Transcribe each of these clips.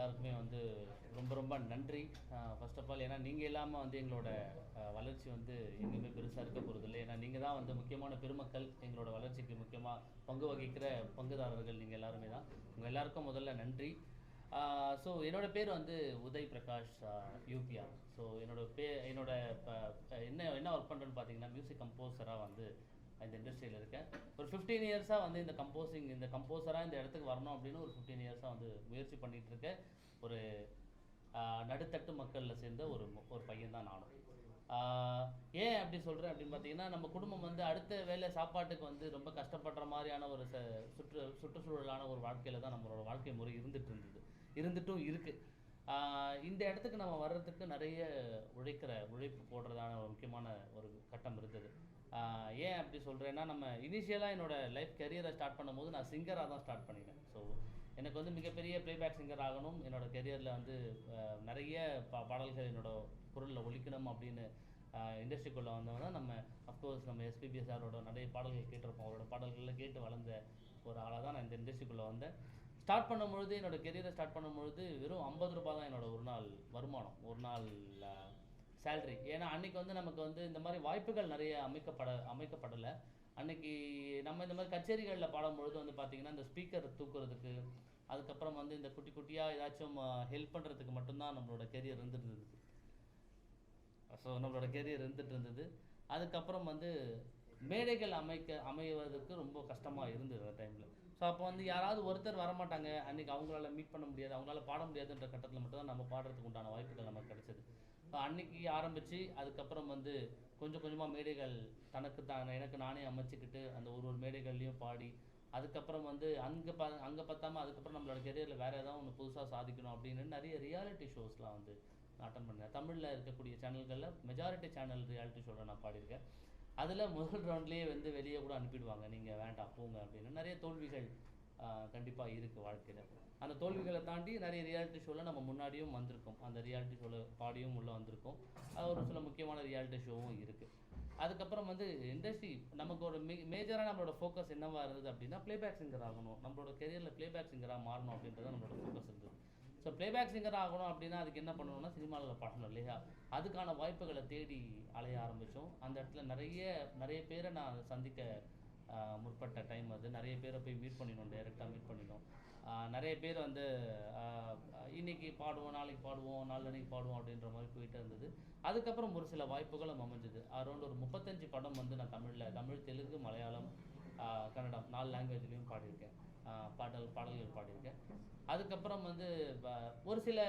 எல்லாருக்குமே வந்து ரொம்ப ரொம்ப நன்றி. ஃபர்ஸ்ட் ஆஃப் ஆல் ஏன்னா நீங்கள் இல்லாமல் வந்து எங்களோட வளர்ச்சி வந்து எங்கேயுமே பெருசாக இருக்க போகிறதில்ல. ஏன்னா நீங்கள் தான் வந்து முக்கியமான பெருமக்கள், எங்களோட வளர்ச்சிக்கு முக்கியமாக பங்கு வகிக்கிற பங்குதாரர்கள் நீங்கள் எல்லாருமே தான். உங்கள் எல்லாருக்கும் முதல்ல நன்றி. ஸோ என்னோடய பேர் வந்து உதய் பிரகாஷ் யூபிஆர். ஸோ என்னோட என்ன என்ன ஒர்க் பண்ணுறேன்னு பார்த்தீங்கன்னா மியூசிக் கம்போசராக வந்து இந்த இண்டஸ்ட்ரியில் இருக்கேன். ஒரு 15 இயர்ஸாக வந்து இந்த கம்போசராக இந்த இடத்துக்கு வரணும் அப்படின்னு ஒரு 15 இயர்ஸாக வந்து முயற்சி பண்ணிகிட்டு இருக்கேன். ஒரு நடுத்தட்டு மக்களில் சேர்ந்த ஒரு பையன் தான் நானும். ஏன் அப்படி சொல்கிறேன் அப்படின்னு பார்த்தீங்கன்னா, நம்ம குடும்பம் வந்து அடுத்த வேலை சாப்பாட்டுக்கு வந்து ரொம்ப கஷ்டப்படுற மாதிரியான ஒரு சுற்றுச்சூழலான ஒரு வாழ்க்கையில் தான் நம்மளோட வாழ்க்கை முறை இருந்துட்டும் இருக்குது. இந்த இடத்துக்கு நம்ம வர்றதுக்கு நிறைய உழைப்பு போடுறதான ஒரு முக்கியமான ஒரு கட்டம் இருந்தது. ஏன் அப்படி சொல்கிறேன்னா, நம்ம இனிஷியலாக என்னோடய லைஃப் கெரியரை ஸ்டார்ட் பண்ணும்போது நான் சிங்கராக தான் ஸ்டார்ட் பண்ணிட்டேன். ஸோ எனக்கு வந்து மிகப்பெரிய ப்ளேபேக் சிங்கர் ஆகணும், என்னோடய கெரியரில் வந்து நிறைய பாடல்கள் என்னோடய குரலில் ஒலிக்கணும் அப்படின்னு இண்டஸ்ட்ரிக்குள்ளே வந்தவங்க தான் அஃப்கோர்ஸ் நம்ம எஸ்பிபி சாரோட நிறைய பாடல்கள் கேட்டிருப்போம். அவரோட பாடல்களில் கேட்டு வளர்ந்த ஒரு ஆளாக தான் நான் இந்த இண்டஸ்ட்ரிக்குள்ளே வந்தேன். ஸ்டார்ட் பண்ணும்பொழுது என்னோடய கெரியரை ஸ்டார்ட் பண்ணும்பொழுது வெறும் 50 ரூபா தான் என்னோடய ஒரு நாள் வருமானம், ஒரு நாள் சேல்ரி. ஏன்னா அன்றைக்கி வந்து நமக்கு வந்து இந்த மாதிரி வாய்ப்புகள் நிறைய அமைக்கப்படலை. அன்றைக்கி நம்ம இந்த மாதிரி கச்சேரிகளில் பாடும்பொழுது வந்து பார்த்திங்கன்னா இந்த ஸ்பீக்கர் தூக்குறதுக்கு, அதுக்கப்புறம் வந்து இந்த குட்டி குட்டியாக ஏதாச்சும் ஹெல்ப் பண்ணுறதுக்கு மட்டும்தான் நம்மளோட கெரியர் இருந்துட்டு இருந்தது. அதுக்கப்புறம் வந்து மேடைகள் அமைவதற்கு ரொம்ப கஷ்டமாக இருந்தது அந்த டைமில். ஸோ அப்போ வந்து யாராவது ஒருத்தர் வரமாட்டாங்க, அன்றைக்கி அவங்களால மீட் பண்ண முடியாது, அவங்களால பாட முடியாதுன்ற கட்டத்தில் மட்டும்தான் நம்ம பாடுறதுக்கு உண்டான வாய்ப்புகள் நமக்கு கிடைச்சது. ஸோ அன்றைக்கி ஆரம்பித்து அதுக்கப்புறம் வந்து கொஞ்சம் கொஞ்சமாக மேடைகள் எனக்கு நானே அமைச்சிக்கிட்டு அந்த ஒரு மேடைகள்லையும் பாடி, அதுக்கப்புறம் வந்து அங்கே பார்த்தாமல் அதுக்கப்புறம் நம்மளோட கெரியரில் வேறு ஏதாவது ஒன்று புதுசாக சாதிக்கணும் அப்படின்னு நிறைய ரியாலிட்டி ஷோஸ்லாம் வந்து நான் அட்டன் பண்ணேன். தமிழில் இருக்கக்கூடிய சேனல்களில் மெஜாரிட்டி சேனல் ரியாலிட்டி ஷோவில் நான் பாடியிருக்கேன். அதில் முதல் ரவுண்ட்லேயே வந்து வெளியே கூட அனுப்பிடுவாங்க, நீங்கள் வேண்டாம் போங்க அப்படின்னு. நிறைய தோல்விகள் கண்டிப்பாக இருக்குது வாழ்க்கையில். அந்த தோல்விகளை தாண்டி நிறைய ரியாலிட்டி ஷோவில் நம்ம முன்னாடியும் வந்திருக்கோம், அந்த ரியாலிட்டி ஷோவில் பாடியும் உள்ளே வந்திருக்கோம். ஒரு சில முக்கியமான ரியாலிட்டி ஷோவும் இருக்குது. அதுக்கப்புறம் வந்து இண்டஸ்ட்ரி நமக்கு ஒரு மேஜராக நம்மளோட ஃபோக்கஸ் என்னவாக இருந்தது அப்படின்னா ப்ளேபேக் சிங்கர் ஆகணும், நம்மளோட கெரியரில் ப்ளேபேக் சிங்கராக மாறணும் அப்படின்றது நம்மளோட ஃபோக்கஸ் இருந்தது. ஸோ ப்ளேபேக் சிங்கர் ஆகணும் அப்படின்னா அதுக்கு என்ன பண்ணணும்னா சினிமாவில் பாடணும் இல்லையா, அதுக்கான வாய்ப்புகளை தேடி அலைய ஆரம்பித்தோம். அந்த இடத்துல நிறைய பேரை நான் சந்திக்க முற்பட்ட டைம் அது. நிறைய பேரை போய் மீட் பண்ணினோம், டைரெக்டாக மீட் பண்ணினோம். நிறைய பேர் வந்து இன்றைக்கி பாடுவோம், நாளைக்கு பாடுவோம், நாளன்னைக்கு பாடுவோம் அப்படின்ற மாதிரி போயிட்டு இருந்தது. அதுக்கப்புறம் ஒரு சில வாய்ப்புகளும் அமைஞ்சது. அரௌண்ட் ஒரு 35 படம் வந்து நான் தமிழ், தெலுங்கு, மலையாளம், கன்னடம் 4 லாங்குவேஜ்லேயும் பாடியிருக்கேன். பாடல்கள் பாடியிருக்கேன். அதுக்கப்புறம் வந்து ஒரு சில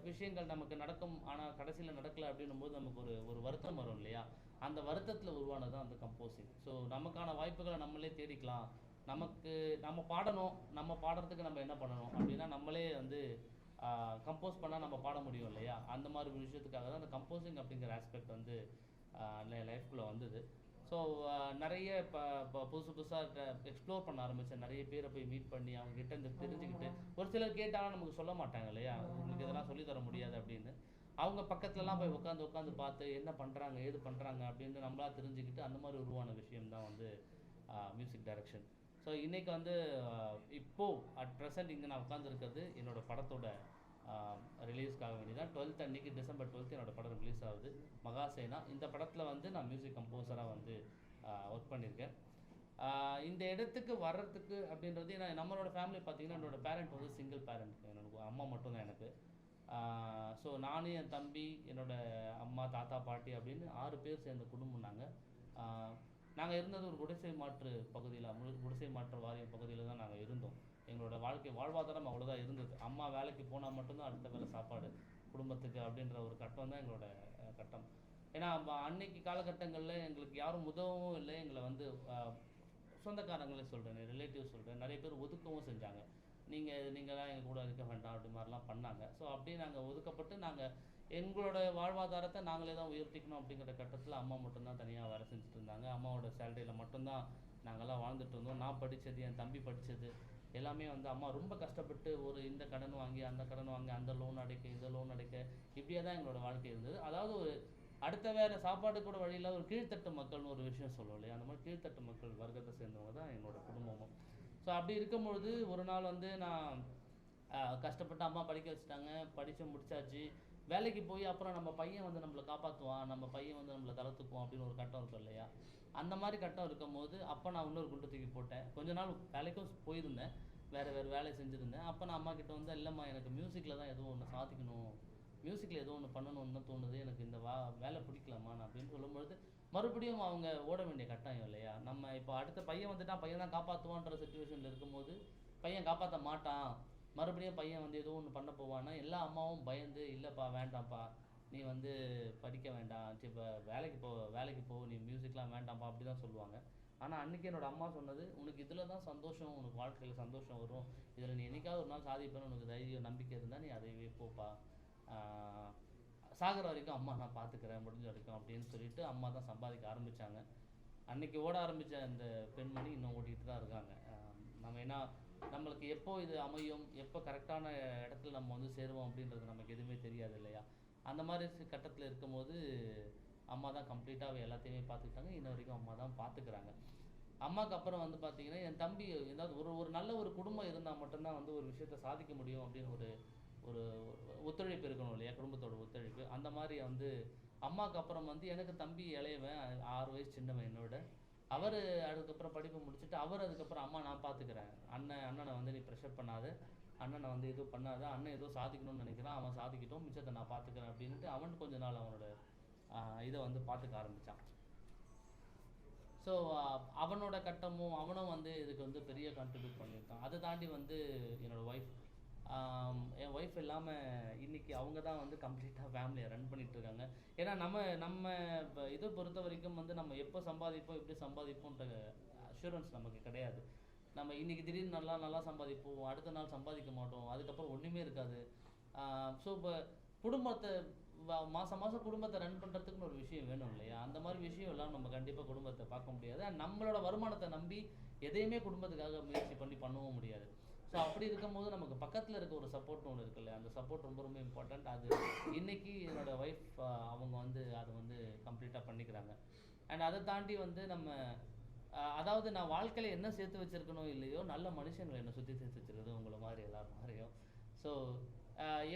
விஷயங்கள் நமக்கு நடக்கும், ஆனால் கடைசியில் நடக்கலை அப்படின்னும் போது நமக்கு ஒரு வருத்தம் வரும் இல்லையா, அந்த வருத்தத்தில் உருவானது தான் அந்த கம்போசிங். ஸோ நமக்கான வாய்ப்புகளை நம்மளே தேடிக்கலாம், நம்ம பாடணும், நம்ம பாடுறதுக்கு நம்ம என்ன பண்ணணும் அப்படின்னா நம்மளே வந்து கம்போஸ் பண்ணால் நம்ம பாட முடியும் இல்லையா, அந்த மாதிரி ஒரு விஷயத்துக்காக தான் அந்த கம்போசிங் அப்படிங்கிற ஆஸ்பெக்ட் வந்து லைஃப்குள்ளே வந்தது. ஸோ நிறைய இப்போ புதுசாக எக்ஸ்ப்ளோர் பண்ண ஆரம்பித்தேன். நிறைய பேரை போய் மீட் பண்ணி அவங்ககிட்ட இருந்து தெரிஞ்சுக்கிட்டு, ஒரு சிலர் கேட்டாலும் நமக்கு சொல்ல மாட்டாங்க இல்லையா, உங்களுக்கு இதெல்லாம் சொல்லித்தர முடியாது அப்படின்னு. அவங்க பக்கத்துலலாம் போய் உட்காந்து பார்த்து என்ன பண்ணுறாங்க ஏது பண்ணுறாங்க அப்படின்னு நம்மளா தெரிஞ்சுக்கிட்டு அந்த மாதிரி உருவான விஷயம்தான் வந்து மியூசிக் டைரக்ஷன். ஸோ இன்றைக்கி வந்து இப்போது அட் ப்ரெசென்ட் இங்கே நான் உட்காந்துருக்கிறது என்னோடய படத்தோட ரிலீஸ்க்காக வேண்டி தான். 12th அன்றைக்கி December 12 என்னோடய படம் ரிலீஸ் ஆகுது, மகாசேனா. இந்த படத்தில் வந்து நான் மியூசிக் கம்போசராக வந்து ஒர்க் பண்ணியிருக்கேன். இந்த இடத்துக்கு வர்றதுக்கு அப்படின்றது நம்மளோட ஃபேமிலி பார்த்திங்கன்னா என்னோடய பேரண்ட் வந்து சிங்கிள் பேரண்ட், என்னோட அம்மா மட்டும்தான் எனக்கு. ஸோ நானும் என் தம்பி, என்னோடய அம்மா, தாத்தா, பாட்டி அப்படின்னு 6 பேர் சேர்ந்த குடும்பம் நாங்கள் இருந்தது ஒரு குடிசை மாற்று வாரியம் பகுதியில் தான் நாங்கள் இருந்தோம். எங்களோட வாழ்வாதாரம் அவ்வளோதான் இருந்தது. அம்மா வேலைக்கு போனால் மட்டும்தான் அடுத்த வேலை சாப்பாடு குடும்பத்துக்கு அப்படின்ற ஒரு கட்டம் தான் எங்களோட கட்டம். ஏன்னா அன்னைக்கு காலகட்டங்களில் எங்களுக்கு யாரும் உதவவும் இல்லை, எங்களை வந்து சொந்தக்காரங்களே சொல்கிறேன், ரிலேட்டிவ்ஸ் சொல்கிறேன், நிறைய பேர் ஒதுக்கவும் செஞ்சாங்க. நீங்களாம் எங்கள் கூட இருக்க வேண்டாம் அப்படி மாதிரிலாம் பண்ணாங்க. ஸோ அப்படியே நாங்கள் ஒதுக்கப்பட்டு எங்களோட வாழ்வாதாரத்தை நாங்களே தான் உயர்த்திக்கணும் அப்படிங்கிற கட்டத்தில் அம்மா மட்டும்தான் தனியாக வேலை செஞ்சுட்டு இருந்தாங்க. அம்மாவோட சேலரியில் மட்டும்தான் நாங்கள்லாம் வாழ்ந்துட்டு இருந்தோம். நான் படித்தது, என் தம்பி படித்தது எல்லாமே வந்து அம்மா ரொம்ப கஷ்டப்பட்டு இந்த கடன் வாங்கி அந்த கடன் வாங்கி அந்த லோன் அடைக்க இந்த லோன் அடைக்க இப்படியே தான் எங்களோட வாழ்க்கை இருந்தது. அதாவது ஒரு அடுத்த வேறு சாப்பாடு கூட வழியில் ஒரு கீழ்த்தட்டு மக்கள்னு ஒரு விஷயம் சொல்லுவோம் இல்லையா, அந்த மாதிரி கீழ்த்தட்டு மக்கள் வர்க்கத்தை சேர்ந்தவங்க தான் என்னோடய குடும்பமும். ஸோ அப்படி இருக்கும்பொழுது ஒரு நாள் வந்து நான் கஷ்டப்பட்டு அம்மா படிக்க வச்சுட்டாங்க, படித்து முடிச்சாச்சு. வேலைக்கு போய் அப்புறம் நம்ம பையன் வந்து நம்மளை காப்பாற்றுவான், நம்ம பையன் வந்து நம்மளை தளர்த்துக்குவோம் அப்படின்னு ஒரு கட்டம் இருக்கும் இல்லையா? அந்த மாதிரி கட்டம் இருக்கும்போது அப்போ நான் இன்னொரு குண்டு தூக்கி போட்டேன். கொஞ்ச நாள் வேலைக்கும் போயிருந்தேன், வேறு வேலை செஞ்சுருந்தேன். அப்போ நான் அம்மா கிட்ட வந்து, இல்லைம்மா எனக்கு மியூசிக்கில் தான் ஏதோ ஒன்று சாதிக்கணும், மியூசிக்கில் ஏதோ ஒன்று பண்ணணும்னு தான் தோணுது, எனக்கு இந்த வேலை பிடிக்கலாமா நான் அப்படின்னு சொல்லும்பொழுது மறுபடியும் அவங்க ஓட வேண்டிய கட்டாயம் இல்லையா? நம்ம இப்போ அடுத்த பையன் வந்துட்டான், பையன் தான் காப்பாற்றுவான்ற சுச்சுவேஷனில் இருக்கும்போது பையன் காப்பாற்ற மாட்டான், மறுபடியும் பையன் வந்து ஏதோ ஒன்று பண்ண போவான்னா எல்லா அம்மாவும் பயந்து, இல்லைப்பா வேண்டாம்ப்பா, நீ வந்து படிக்க வேண்டாம், சரி இப்போ வேலைக்கு போ, நீ மியூசிக்லாம் வேண்டாம்ப்பா அப்படி தான் சொல்லுவாங்க. ஆனால் அன்றைக்கி என்னோடய அம்மா சொன்னது, உனக்கு இதில் தான் சந்தோஷம், உனக்கு வாழ்க்கையில் சந்தோஷம் வரும், இதில் நீ என்னைக்காவது ஒரு நாள் சாதிப்பேன்னு உனக்கு தைரியம் நம்பிக்கை இருந்தால் நீ அதையே போப்பா, சாகிற வரைக்கும் அம்மா நான் பார்த்துக்கிறேன் முடிஞ்ச வரைக்கும் அப்படின்னு சொல்லிட்டு அம்மா தான் சம்பாதிக்க ஆரம்பித்தாங்க. அன்றைக்கி ஓட ஆரம்பித்த அந்த பெண்மணி இன்னும் ஓடிட்டு தான் இருக்காங்க. நம்ம ஏன்னா நம்மளுக்கு எப்போ இது அமையும், எப்போ கரெக்டான இடத்துல நம்ம வந்து சேருவோம் அப்படின்றது நமக்கு எதுவுமே தெரியாது இல்லையா? அந்த மாதிரி கட்டத்தில் இருக்கும்போது அம்மா தான் கம்ப்ளீட்டாக எல்லாத்தையுமே பார்த்துக்கிட்டாங்க. இன்ன வரைக்கும் அம்மா தான் பார்த்துக்கிறாங்க. அம்மாவுக்கு அப்புறம் வந்து பார்த்திங்கன்னா என் தம்பி ஏதாவது ஒரு நல்ல ஒரு குடும்பம் இருந்தால் மட்டும்தான் வந்து ஒரு விஷயத்தை சாதிக்க முடியும் அப்படின்னு ஒரு ஒரு ஒத்துழைப்பு இருக்கணும் இல்லையா, குடும்பத்தோட ஒத்துழைப்பு. அந்த மாதிரி வந்து அம்மாவுக்கு அப்புறம் வந்து எனக்கு தம்பி இளையவன் 6 வயசு சின்னவன் என்னோட. அவர் அதுக்கப்புறம் படிப்பு முடிச்சுட்டு அவர் அதுக்கப்புறம் அம்மா நான் பார்த்துக்கிறேன், அண்ணனை வந்து நீ ப்ரெஷர் பண்ணாத, அண்ணனை வந்து எதுவும் பண்ணாத, அண்ணன் ஏதோ சாதிக்கணும்னு நினைக்கிறான், அவன் சாதிக்கட்டும், மிச்சத்தை நான் பார்த்துக்கிறேன் அப்படின்ட்டு அவன் கொஞ்ச நாள் அவனோட இதை வந்து பார்த்துக்க ஆரம்பித்தான். ஸோ அவனோட கட்டமும் அவனும் வந்து இதுக்கு வந்து பெரிய கான்ட்ரிபியூட் பண்ணியிருக்கான். அதை தாண்டி வந்து என்னோடய ஒய்ஃப், என் ஒய்ஃப் இல்லாமல் இன்றைக்கி அவங்க தான் வந்து கம்ப்ளீட்டாக ஃபேமிலியை ரன் பண்ணிகிட்ருக்காங்க. ஏன்னா நம்ம இதை பொறுத்த வரைக்கும் வந்து நம்ம எப்போ சம்பாதிப்போம், எப்படி சம்பாதிப்போன்ற அஷூரன்ஸ் நமக்கு கிடையாது. நம்ம இன்றைக்கி திடீர்னு நல்லா சம்பாதிப்போம், அடுத்த நாள் சம்பாதிக்க மாட்டோம், அதுக்கப்புறம் ஒன்றுமே இருக்காது. ஸோ இப்போ குடும்பத்தை மாதம் குடும்பத்தை ரன் பண்ணுறதுக்குன்னு ஒரு விஷயம் வேணும் இல்லையா? அந்த மாதிரி விஷயம் எல்லாம் நம்ம கண்டிப்பாக குடும்பத்தை பார்க்க முடியாது. நம்மளோட வருமானத்தை நம்பி எதையுமே குடும்பத்துக்காக முயற்சி பண்ணவும் முடியாது. ஸோ அப்படி இருக்கும்போது நமக்கு பக்கத்தில் இருக்க ஒரு சப்போர்ட்னு ஒன்று இருக்கு இல்லையா? அந்த சப்போர்ட் ரொம்ப இம்பார்ட்டண்ட். அது இன்றைக்கி என்னோடய ஒய்ஃப் அவங்க வந்து அதை வந்து கம்ப்ளீட்டாக பண்ணிக்கிறாங்க. அண்ட் அதை தாண்டி வந்து நம்ம அதாவது நான் வாழ்க்கையில் என்ன சேர்த்து வச்சுருக்கணும் இல்லையோ, நல்ல மனுஷங்களை என்னை சுற்றி சேர்த்து வச்சுருக்குது உங்களை மாதிரி எல்லாரும் மாதிரியும். ஸோ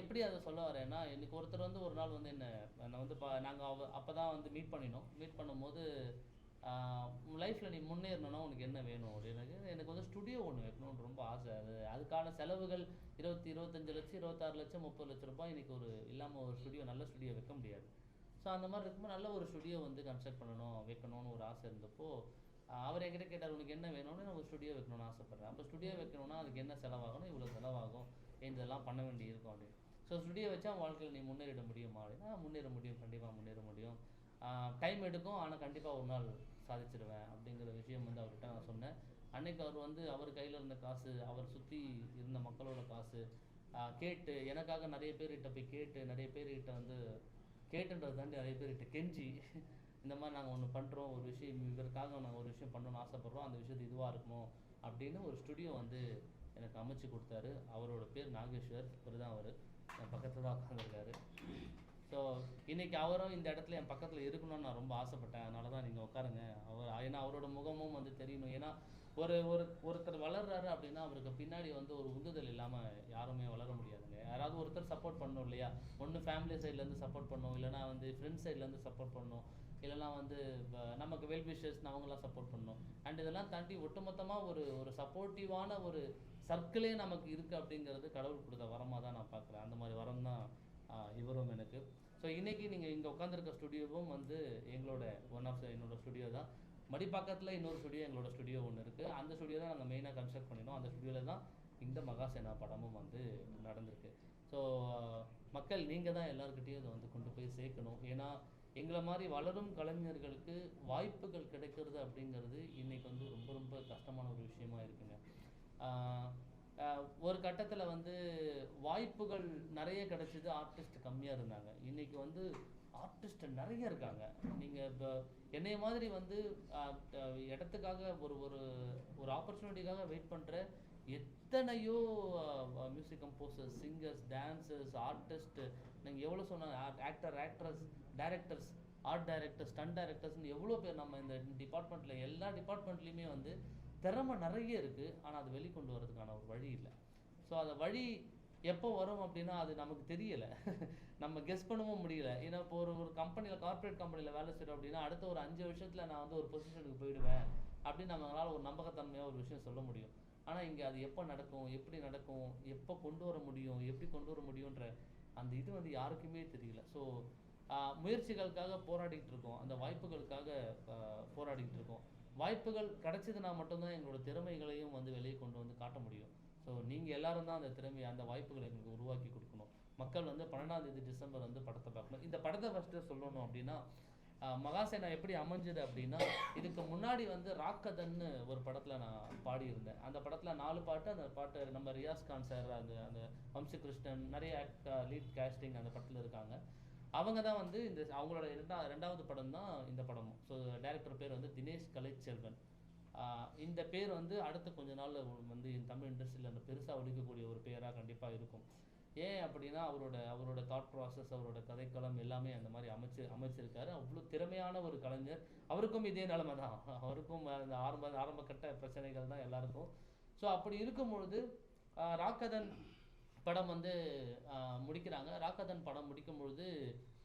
எப்படி அதை சொல்ல வரேன்னா, எனக்கு ஒருத்தர் வந்து ஒரு நாள் வந்து என்னை வந்து நாங்கள் அப்போ தான் வந்து மீட் பண்ணும்போது லைஃப்பில் நீ முன்னேறணும்னா உனக்கு என்ன வேணும் அப்படின்னு. எனக்கு வந்து ஸ்டுடியோ ஒன்று வைக்கணும்னு ரொம்ப ஆசை. அதுக்கான செலவுகள் 25 லட்சம், 26 லட்சம், 30 லட்ச ரூபாய் இன்றைக்கி ஒரு இல்லாமல் ஒரு ஸ்டுடியோ, நல்ல ஸ்டுடியோ வைக்க முடியாது. ஸோ அந்த மாதிரி இருக்கும்போது நல்ல ஒரு ஸ்டுடியோ வந்து கன்ஸ்ட்ரக்ட் வைக்கணும்னு ஒரு ஆசை இருந்தப்போ அவர் என்கிட்ட கேட்டார், உனக்கு என்ன வேணும்னு. நான் ஒரு ஸ்டுடியோ வைக்கணும்னு ஆசைப்பட்றேன். அப்போ ஸ்டுடியோ வைக்கணும்னா அதுக்கு என்ன செலவாகணும், இவ்வளோ செலவாகும், இதெல்லாம் பண்ண வேண்டி இருக்கும் அப்படின்னு. ஸோ ஸ்டுடியோ வச்சா வாழ்க்கையில் நீ முன்னேறிட முடியுமா அப்படின்னா, முன்னேற முடியும், கண்டிப்பாக முன்னேற முடியும். டைம் எடுக்கும், ஆனால் கண்டிப்பாக ஒரு நாள் சாதிச்சிடுவேன் அப்படிங்கிற விஷயம் வந்து அவர்கிட்ட நான் சொன்னேன். அன்றைக்கி அவர் வந்து அவர் கையில் இருந்த காசு, அவர் சுற்றி இருந்த மக்களோட காசு கேட்டு, எனக்காக நிறைய பேர்கிட்ட போய் கேட்டு, நிறைய பேர்கிட்ட வந்து கேட்டுன்றதை தாண்டி நிறைய பேர்கிட்ட கெஞ்சி, இந்த மாதிரி நாங்கள் ஒன்று பண்ணுறோம், ஒரு விஷயம் இவருக்காக நாங்கள் ஒரு விஷயம் பண்ணணும்னு ஆசைப்பட்றோம், அந்த விஷயத்து இதுவாக இருக்கணும் அப்படின்னு ஒரு ஸ்டுடியோ வந்து எனக்கு அமைச்சு கொடுத்தாரு. அவரோட பேர் நாகேஸ்வர். இவர் தான் அவர் என் பக்கத்தில் தான் உட்காந்துருக்காரு. ஸோ இன்றைக்கி அவரும் இந்த இடத்துல என் பக்கத்தில் இருக்கணும்னு நான் ரொம்ப ஆசைப்பட்டேன். அதனால தான் நீங்கள் உட்காருங்க. ஏன்னா அவரோட முகமும் வந்து தெரியணும். ஏன்னா ஒருத்தர் வளர்றாரு அப்படின்னா அவருக்கு பின்னாடி வந்து ஒரு உந்துதல் இல்லாமல் யாருமே வளர முடியாதுங்க. யாராவது ஒருத்தர் சப்போர்ட் பண்ணணும் இல்லையா? ஒன்று ஃபேமிலி சைட்லேருந்து சப்போர்ட் பண்ணணும், இல்லைனா வந்து ஃப்ரெண்ட்ஸ் சைட்லேருந்து சப்போர்ட் பண்ணணும், இல்லைனா வந்து நமக்கு வெல் விஷர்ஸ் அவங்களாம் சப்போர்ட் பண்ணணும். அண்ட் இதெல்லாம் தாண்டி ஒட்டுமொத்தமாக ஒரு சப்போர்ட்டிவான ஒரு சர்க்கிளே நமக்கு இருக்குது அப்படிங்கிறது கடவுள் கொடுத்த வரமாக தான் நான் பார்க்குறேன். அந்த மாதிரி வரம் தான் இவரும் எனக்கு. ஸோ இன்றைக்கி நீங்கள் இங்கே உட்காந்துருக்க ஸ்டுடியோவும் வந்து என்னோட ஸ்டுடியோ தான். மடிப்பாக்கத்தில் இன்னொரு ஸ்டுடியோ, எங்களோட ஸ்டுடியோ ஒன்று இருக்குது. அந்த ஸ்டுடியோ தான் நாங்கள் மெயினாக கன்ஸ்ட்ரக்ட் பண்ணினோம். அந்த ஸ்டுடியோவில் தான் இந்த மகாசேனா படமும் வந்து நடந்திருக்கு. ஸோ மக்கள் நீங்கள் தான் எல்லாருக்கிட்டையும் இதை வந்து கொண்டு போய் சேர்க்கணும். ஏன்னா எங்களை மாதிரி வளரும் கலைஞர்களுக்கு வாய்ப்புகள் கிடைக்கிறது அப்படிங்கிறது இன்றைக்கி வந்து ரொம்ப கஷ்டமான ஒரு விஷயமா இருக்குங்க. ஒரு கட்டத்தில் வந்து வாய்ப்புகள் நிறைய கிடைச்சிது, ஆர்டிஸ்ட் கம்மியாக இருந்தாங்க. இன்றைக்கி வந்து ஆர்டிஸ்ட் நிறைய இருக்காங்க. நீங்கள் இப்போ என்னைய மாதிரி வந்து இடத்துக்காக ஒரு ஆப்பர்ச்சுனிட்டிக்காக வெயிட் பண்ணுற எத்தனையோ music composers, singers, dancers, artist, நீங்கள் எவ்வளோ சொன்னாங்க, actress, directors, art directors, stunt டைரக்டர்ஸ்னு எவ்வளோ பேர் நம்ம இந்த டிபார்ட்மெண்ட்டில், எல்லா டிபார்ட்மெண்ட்லேயுமே வந்து திறமை நிறைய இருக்குது. ஆனால் அது வெளிக்கொண்டு வரதுக்கான ஒரு வழி இல்லை. ஸோ அந்த வழி எப்போ வரும் அப்படின்னா அது நமக்கு தெரியல. நம்ம கெஸ் பண்ணவும் முடியல. ஏன்னா இப்போ ஒரு ஒரு கம்பெனியில், கார்ப்பரேட் கம்பெனியில் வேலை செய்கிறோம் அப்படின்னா அடுத்த ஒரு 5 வருஷத்தில் நான் வந்து ஒரு பொசிஷனுக்கு போயிடுவேன் அப்படின்னு நம்மளால் ஒரு நம்பகத்தன்மையாக ஒரு விஷயம் சொல்ல முடியும். ஆனால் இங்கே அது எப்போ நடக்கும், எப்படி நடக்கும், எப்போ கொண்டு வர முடியும், எப்படி கொண்டு வர முடியுன்ற அந்த இது வந்து யாருக்குமே தெரியல. ஸோ முயற்சிகளுக்காக போராடிட்டு இருக்கோம், அந்த வாய்ப்புகளுக்காக போராடிட்டு இருக்கோம். வாய்ப்புகள் கிடைச்சதுன்னா மட்டும்தான் எங்களோட திறமைகளையும் வந்து வெளியே கொண்டு வந்து காட்ட முடியும். ஸோ நீங்கள் எல்லாரும் தான் அந்த திறமையை, அந்த வாய்ப்புகளை எங்களுக்கு உருவாக்கி கொடுக்கணும். மக்கள் வந்து 12ஆம் தேதி டிசம்பர் வந்து படத்தை பார்க்கணும். இந்த படத்தை ஃபஸ்ட்டு சொல்லணும் அப்படின்னா மகாசேனா எப்படி அமைஞ்சது அப்படின்னா, இதுக்கு முன்னாடி வந்து ராக்கதன்னு ஒரு படத்தில் நான் பாடியிருந்தேன். அந்த படத்தில் 4 பாட்டு, அந்த பாட்டு நம்ம ரியாஸ் கான் சார், அந்த அந்த வம்சிகிருஷ்ணன், நிறைய லீட் கேஸ்டிங் அந்த படத்தில் இருக்காங்க. அவங்க தான் வந்து இந்த அவங்களோட ரெண்டாவது படம் தான் இந்த படமும். ஸோ டைரக்டர் பேர் வந்து தினேஷ் கலைச்செல்வன். இந்த பேர் வந்து அடுத்த கொஞ்ச நாள் வந்து தமிழ் இண்டஸ்ட்ரியில் அந்த பெருசாக ஒழிக்கக்கூடிய ஒரு பேராக கண்டிப்பாக இருக்கும். ஏன் அப்படின்னா அவரோட தாட் ப்ராசஸ், அவரோட கதைக்களம் எல்லாமே அந்த மாதிரி அமைச்சிருக்காரு. அவ்வளோ திறமையான ஒரு கலைஞர். அவருக்கும் இதே நிலைமை தான், அவருக்கும் அந்த ஆரம்ப கட்ட பிரச்சனைகள் தான் எல்லாருக்கும். ஸோ அப்படி இருக்கும் பொழுது ராக்கதன் படம் வந்து முடிக்கிறாங்க. ராக்கதன் படம் முடிக்கும் பொழுது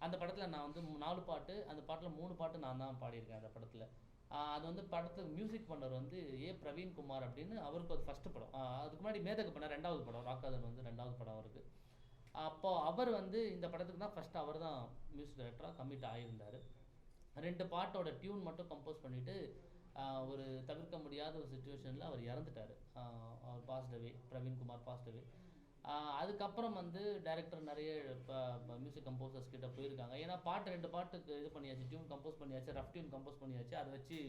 அந்த படத்தில் நான் வந்து 4 பாட்டு, அந்த பாட்டில் 3 பாட்டு நான் தான் பாடியிருக்கேன் அந்த படத்தில். அது வந்து படத்துக்கு மியூசிக் பண்ணவர் வந்து பிரவீன்குமார் அப்படின்னு, அவருக்கு அது ஃபஸ்ட்டு படம். அதுக்கு முன்னாடி மேதகு பண்ண 2வது படம், ராக்காதன் வந்து 2வது படம் அவருக்கு. அப்போ அவர் வந்து இந்த படத்துக்கு தான் ஃபஸ்ட்டு அவர் தான் மியூசிக் டைரக்டராக கமிட் ஆகியிருந்தார். 2 பாட்டோட டியூன் மட்டும் கம்போஸ் பண்ணிவிட்டு ஒரு தவிர்க்க முடியாத ஒரு சுச்சுவேஷனில் அவர் இறந்துட்டார். அவர் passed away, Praveenkumar passed away. அதுக்கப்புறம் வந்து டைரக்டர் நிறைய மியூசிக் கம்போசர்ஸ் கிட்ட போயிருக்காங்க. ஏன்னா 2 பாட்டுக்கு இது பண்ணியாச்சு, டியூன் கம்போஸ் பண்ணியாச்சு, ரஃப் டியூன் கம்போஸ் பண்ணியாச்சு, அதை வச்சு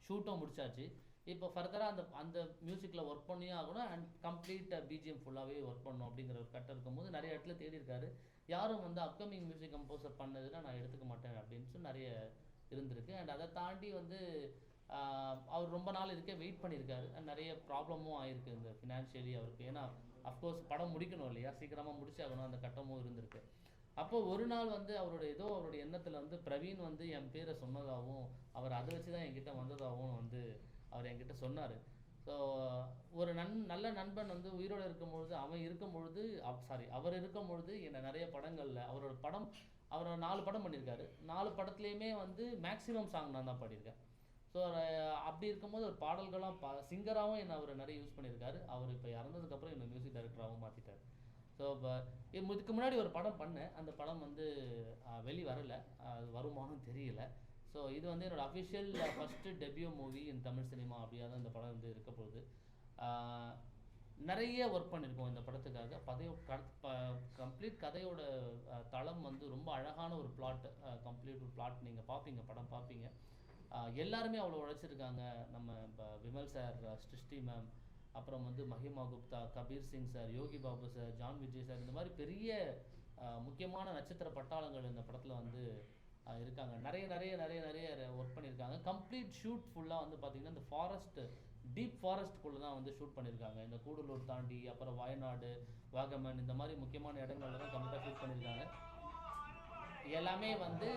ஷூட்டும் முடிச்சாச்சு. இப்போ ஃபர்தராக அந்த மியூசிக்கில் ஒர்க் பண்ணியே ஆகணும், அண்ட் கம்ப்ளீட் பிஜிஎம் ஃபுல்லாகவே ஒர்க் பண்ணணும் அப்படிங்கிற ஒரு கட்டம் இருக்கும்போது நிறைய இடத்துல தேடி இருக்காரு. யாரும் வந்து அப்கமிங் மியூசிக் கம்போசர் பண்ணதுன்னா நான் எடுத்துக்க மாட்டேன் அப்படின்னு சொல்லி நிறைய இருந்திருக்கு. அண்ட் அதை தாண்டி வந்து அவர் ரொம்ப நாள் இதுக்கே வெயிட் பண்ணியிருக்காரு. நிறைய ப்ராப்ளமும் ஆயிருக்கு இந்த ஃபினான்ஷியலி அவருக்கு. ஏன்னா அஃப்கோர்ஸ் படம் முடிக்கணும் இல்லையா, சீக்கிரமாக முடிச்சாகணும், அந்த கட்டமும் இருந்திருக்கு. அப்போ ஒரு நாள் வந்து அவருடைய எண்ணத்தில் வந்து பிரவீன் வந்து என் பேரை சொன்னதாகவும், அவர் அதை வச்சு தான் என்கிட்ட வந்ததாகவும் வந்து அவர் என்கிட்ட சொன்னார். ஸோ ஒரு நல்ல நண்பன் வந்து உயிரோடு இருக்கும்பொழுது, அவர் இருக்கும் பொழுது என்னை நிறைய படங்களில் அவரோட 4 படம் பண்ணியிருக்காரு. 4 படத்துலேயுமே வந்து மேக்ஸிமம் சாங் நான் தான் பாடியிருக்கேன். ஸோ அப்படி இருக்கும்போது ஒரு பாடல்களாம் சிங்கராகவும் என்னை அவர் நிறைய யூஸ் பண்ணியிருக்காரு. அவர் இப்போ இறந்ததுக்கப்புறம் என்னை மியூசிக் டைரக்டராகவும் மாற்றிட்டார். ஸோ இப்போ இதுக்கு முன்னாடி ஒரு படம் பண்ணேன், அந்த படம் வந்து வெளி வரலை, அது வருமானம் தெரியல. ஸோ இது வந்து என்னோடய official first debut movie in Tamil cinema அப்படியா தான் இந்த படம் வந்து இருக்க போகுது. நிறைய ஒர்க் பண்ணியிருக்கோம் இந்த படத்துக்காக. கம்ப்ளீட் கதையோட தளம் வந்து ரொம்ப அழகான ஒரு பிளாட், கம்ப்ளீட் ஒரு பிளாட். நீங்கள் பார்ப்பீங்க, படம் பார்ப்பீங்க. எல்லாருமே அவ்வளோ உழைச்சிருக்காங்க. நம்ம இப்போ விமல் சார், ஸ்ருஷ்டி மேம், அப்புறம் வந்து Mahima Gupta, Kabir Singh sir, Yogi Babu sir, John Vijay sir, இந்த மாதிரி பெரிய முக்கியமான நட்சத்திர பட்டாளங்கள் இந்த படத்தில் வந்து இருக்காங்க. நிறைய ஒர்க் பண்ணியிருக்காங்க. கம்ப்ளீட் ஷூட் ஃபுல்லாக வந்து பார்த்திங்கன்னா இந்த டீப் ஃபாரஸ்ட்குள்ளே தான் வந்து ஷூட் பண்ணியிருக்காங்க. இந்த கூடலூர் தாண்டி அப்புறம் வயநாடு, வாகமன், இந்த மாதிரி முக்கியமான இடங்கள்ல தான் கம்ப்ளீட்டாக ஷூட் பண்ணியிருக்காங்க. எல்லாமே வந்து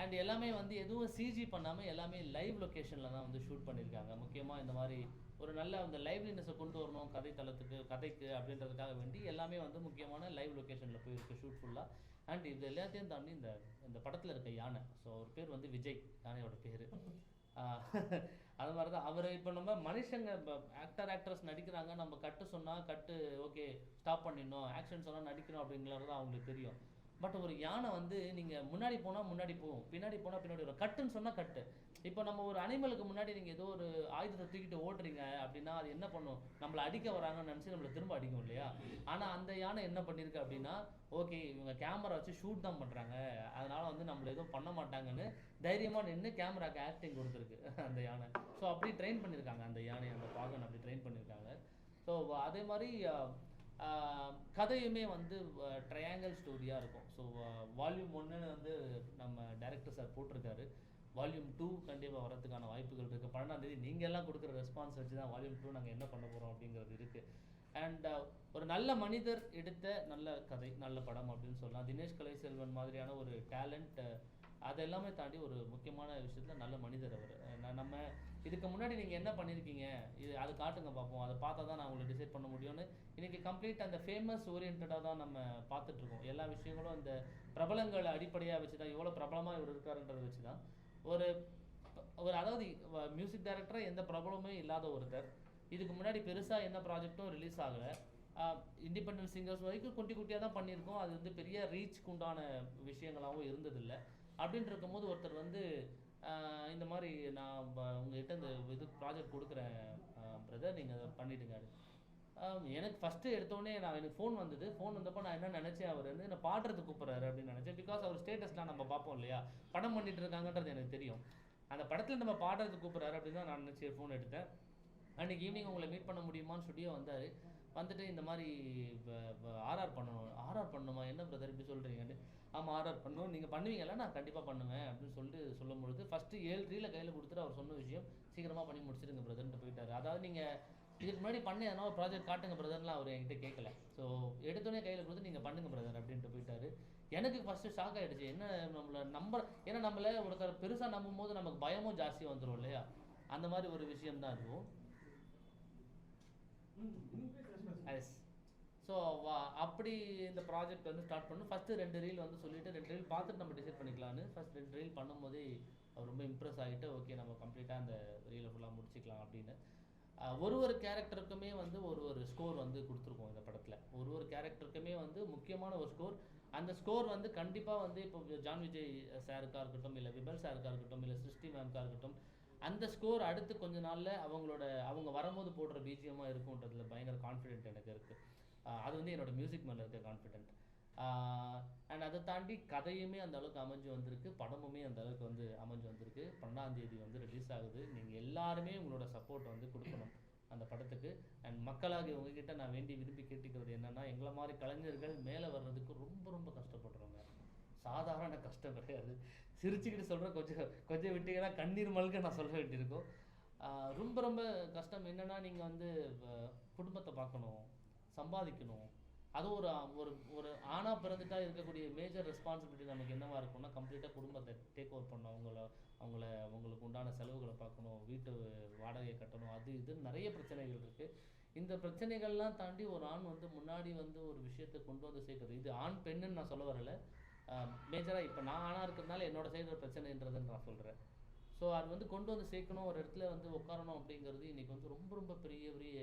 அண்ட் எல்லாமே வந்து எதுவும் சிஜி பண்ணாமல் எல்லாமே லைவ் லொக்கேஷனில் தான் வந்து ஷூட் பண்ணியிருக்காங்க. முக்கியமாக இந்த மாதிரி ஒரு நல்ல அந்த லைவ்லினஸை கொண்டு வரணும் கதைக்கு அப்படின்றதுக்காக வேண்டி எல்லாமே வந்து முக்கியமான லைவ் லொக்கேஷனில் போயிருக்கு ஷூட் ஃபுல்லாக. அண்ட் இது எல்லாத்தையும் தாண்டி இந்த படத்தில் இருக்க யானை, ஸோ ஒரு பேர் வந்து விஜய், யானையோட பேர். அது மாதிரி தான் அவர். இப்போ நம்ம மனுஷங்க ஆக்ட்ரஸ் நடிக்கிறாங்க, நம்ம கட்டு சொன்னால் கட்டு ஓகே ஸ்டாப் பண்ணிடணும், ஆக்ஷன் சொன்னால் நடிக்கணும் அப்படிங்கிறது தான் அவங்களுக்கு தெரியும். பட் ஒரு யானை வந்து நீங்கள் முன்னாடி போனால் முன்னாடி போகும், பின்னாடி போனால் பின்னாடி வரும். கட்டுன்னு சொன்னால் கட்டு. இப்போ நம்ம ஒரு அனிமலுக்கு முன்னாடி நீங்கள் ஏதோ ஒரு ஆயுதத்தை தூக்கிட்டு ஓட்டுறீங்க அப்படின்னா அது என்ன பண்ணும், நம்மளை அடிக்க வராங்கன்னு நினச்சி நம்மளை திரும்ப அடிக்கும் இல்லையா. ஆனால் அந்த யானை என்ன பண்ணியிருக்கு அப்படின்னா, ஓகே இவங்க கேமரா வச்சு ஷூட் தான் பண்ணுறாங்க, அதனால் வந்து நம்மளை எதுவும் பண்ண மாட்டாங்கன்னு தைரியமாக நின்று கேமராக்கு ஆக்டிங் கொடுத்துருக்கு அந்த யானை. ஸோ அப்படி ட்ரெயின் பண்ணியிருக்காங்க அந்த யானை, அந்த பாகன் அப்படி ட்ரெயின் பண்ணியிருக்காங்க. ஸோ அதே மாதிரி கதையுமே வந்து ட்ரையாங்கிள் ஸ்டோரியாக இருக்கும். ஸோ வால்யூம் 1 வந்து நம்ம டைரக்டர் சார் போட்டிருக்காரு. வால்யூம் 2 கண்டிப்பாக வரதுக்கான வாய்ப்புகள் இருக்குது. 12ஆம் தேதி நீங்கள் எல்லாம் கொடுக்குற ரெஸ்பான்ஸ் வச்சு தான் வால்யூம் 2 நாங்கள் என்ன பண்ண போகிறோம் அப்படிங்கிறது இருக்குது. அண்ட் ஒரு நல்ல மனிதர் எடுத்த நல்ல கதை, நல்ல படம் அப்படின்னு சொல்லலாம். தினேஷ் கலைச்செல்வன் மாதிரியான ஒரு டேலண்ட், அதெல்லாமே தாண்டி ஒரு முக்கியமான விஷயத்தில் நல்ல மனிதர் அவர். நம்ம இதுக்கு முன்னாடி நீங்கள் என்ன பண்ணியிருக்கீங்க, இது அது காட்டுங்க பார்ப்போம், அதை பார்த்தா தான் நான் உங்களை டிசைட் பண்ண முடியும்னு. இன்றைக்கி கம்ப்ளீட் அந்த ஃபேமஸ் ஓரியன்டாக தான் நம்ம பார்த்துட்ருக்கோம். எல்லா விஷயங்களும் அந்த பிரபலங்களை அடிப்படையாக வச்சு தான், எவ்வளோ பிரபலமாக இவர் இருக்காருன்றதை வச்சு தான். ஒரு ஒரு அதாவது மியூசிக் டைரக்டராக எந்த பிரபலமே இல்லாத ஒருத்தர், இதுக்கு முன்னாடி பெருசாக எந்த ப்ராஜெக்ட்டும் ரிலீஸ் ஆகலை, இண்டிபெண்டன்ட் சிங்கர்ஸ் வரைக்கும் குட்டி குட்டியாக தான் பண்ணியிருக்கோம். அது வந்து பெரிய ரீச்க்கு உண்டான விஷயங்களாகவும் இருந்ததில்லை. அப்படின்னு இருக்கும்போது ஒருத்தர் வந்து இந்த மாதிரி நான் உங்கள்கிட்ட இந்த இது ப்ராஜெக்ட் கொடுக்குறேன் பிரதர், நீங்கள் அதை பண்ணிவிடுங்க. எனக்கு ஃபஸ்ட்டு எடுத்தோடனே எனக்கு ஃபோன் வந்தது. ஃபோன் வந்தப்போ நான் என்ன நினச்சேன், அவர் வந்து என்னை பாடுறதுக்கு கூப்பிட்றாரு அப்படின்னு நினச்சேன். பிகாஸ் அவர் ஸ்டேட்டஸ்லாம் நம்ம பார்ப்போம் இல்லையா, படம் பண்ணிட்டு இருக்காங்கன்றது எனக்கு தெரியும். அந்த படத்தில் நம்ம பாடுறதுக்கு கூப்பிட்றாரு அப்படின்னு தான் நான் நினச்சி ஃபோன் எடுத்தேன். அன்றைக்கி ஈவினிங் உங்களை மீட் பண்ண முடியுமான்னு ஸ்டுடியோ வந்தார். வந்துட்டு இந்த மாதிரி ஆர்ஆர் பண்ணணுமா, என்ன பிரதர் இப்படி சொல்கிறீங்கன்னு. ஆமாம் ஆர்ஆர் பண்ணணும், நீங்கள் பண்ணுவீங்கல்ல, நான் கண்டிப்பாக பண்ணுவேன் அப்படின்னு சொல்லும் பொழுது ஃபஸ்ட்டு 7 ரீலை கையில் கொடுத்துட்டு அவர் சொன்ன விஷயம், சீக்கிரமாக பண்ணி முடிச்சிடுங்க பிரதர்ன்ட்டு போயிட்டார். அதாவது நீங்கள் இதுக்கு முன்னாடி பண்ண எதனா ஒரு ப்ராஜெக்ட் காட்டுங்க பிரதர்லாம் அவர் என்கிட்ட கேட்கல. ஸோ எடுத்தோடனே கையில் கொடுத்து நீங்கள் பண்ணுங்க பிரதர் அப்படின்ட்டு போயிட்டார். எனக்கு ஃபஸ்ட்டு ஷாக் ஆகிடுச்சு, என்ன ஏன்னா நம்மளை ஒருத்தர் பெருசாக நம்பும் போது நமக்கு பயமும் ஜாஸ்தி வந்துடும் இல்லையா, அந்த மாதிரி ஒரு விஷயம்தான் அதுவும். எஸ். ஸோ அப்படி இந்த ப்ராஜெக்ட் வந்து ஸ்டார்ட் பண்ணணும். ஃபஸ்ட்டு 2 ரீல் வந்து சொல்லிவிட்டு 2 ரீல் பார்த்துட்டு நம்ம டிசைட் பண்ணிக்கலான்னு. ஃபஸ்ட் 2 ரீல் பண்ணும்போதே அவர் ரொம்ப இம்ப்ரெஸ் ஆகிட்டு, ஓகே நம்ம கம்ப்ளீட்டாக அந்த ரீலை ஃபுல்லாக முடிச்சிக்கலாம் அப்படின்னு. ஒரு கேரக்டருக்குமே வந்து ஒரு ஸ்கோர் வந்து கொடுத்துருக்கோம் இந்த படத்தில். ஒரு கேரக்டருக்குமே வந்து முக்கியமான ஒரு ஸ்கோர். அந்த ஸ்கோர் வந்து கண்டிப்பாக வந்து இப்போ ஜான் விஜய் சாருக்காக இருக்கட்டும், இல்லை விபல் சாருக்காக இருக்கட்டும், இல்லை சிருஷ்டி மேம்காக இருக்கட்டும், அந்த ஸ்கோர் அடுத்து கொஞ்ச நாளில் அவங்க வரும்போது போடுற பிஜிஎம்மாக இருக்கும்ன்றதுல பயங்கர கான்ஃபிடென்ட் எனக்கு இருக்குது. அது வந்து என்னோடய மியூசிக் மேலே இருக்க கான்ஃபிடென்ட். அண்ட் அதை தாண்டி கதையுமே அந்த அளவுக்கு அமைஞ்சு வந்திருக்கு, படமுமே அந்த அளவுக்கு வந்து அமைஞ்சு வந்திருக்கு. 12ஆம் தேதி வந்து ரிலீஸ் ஆகுது. நீங்கள் எல்லாருமே உங்களோட சப்போர்ட் வந்து கொடுக்கணும் அந்த படத்துக்கு. அண்ட் மக்களாகி உங்ககிட்ட நான் வேண்டி விரும்பி கேட்டுக்கிறது என்னென்னா, எங்களை மாதிரி கலைஞர்கள் மேலே வர்றதுக்கு ரொம்ப ரொம்ப கஷ்டப்படுறோங்க. சாதாரண கஷ்டம் கிடையாது. சிரிச்சுக்கிட்டு சொல்கிறேன், கொஞ்சம் விட்டீங்கன்னா கண்ணீர் மல்க நான் சொல்ல வேண்டியிருக்கும். ரொம்ப ரொம்ப கஷ்டம். என்னென்னா நீங்கள் வந்து குடும்பத்தை பார்க்கணும், சம்பாதிக்கணும். அதுவும் ஒரு ஆணாக பிறந்துட்டா இருக்கக்கூடிய மேஜர் ரெஸ்பான்சிபிலிட்டி நமக்கு என்னவா இருக்கும்னா, கம்ப்ளீட்டாக குடும்பத்தை டேக் ஓவர் பண்ணணும். அவங்களுக்கு உண்டான செலவுகளை பார்க்கணும், வீட்டு வாடகையை கட்டணும், அது இதுன்னு நிறைய பிரச்சனைகள் இருக்குது. இந்த பிரச்சனைகள்லாம் தாண்டி ஒரு ஆண் வந்து முன்னாடி வந்து ஒரு விஷயத்தை கொண்டு வந்து சேர்க்குறது, இது ஆண் பெண்ணுன்னு நான் சொல்ல வரலை, மேஜராக இப்போ நான் ஆணாக இருக்கிறதுனால என்னோட சைடு பிரச்சனைன்றதுன்னு நான் சொல்கிறேன். ஸோ அது வந்து கொண்டு வந்து சேர்க்கணும், ஒரு இடத்துல வந்து உட்காரணும் அப்படிங்கிறது இன்றைக்கி வந்து ரொம்ப ரொம்ப பெரிய பெரிய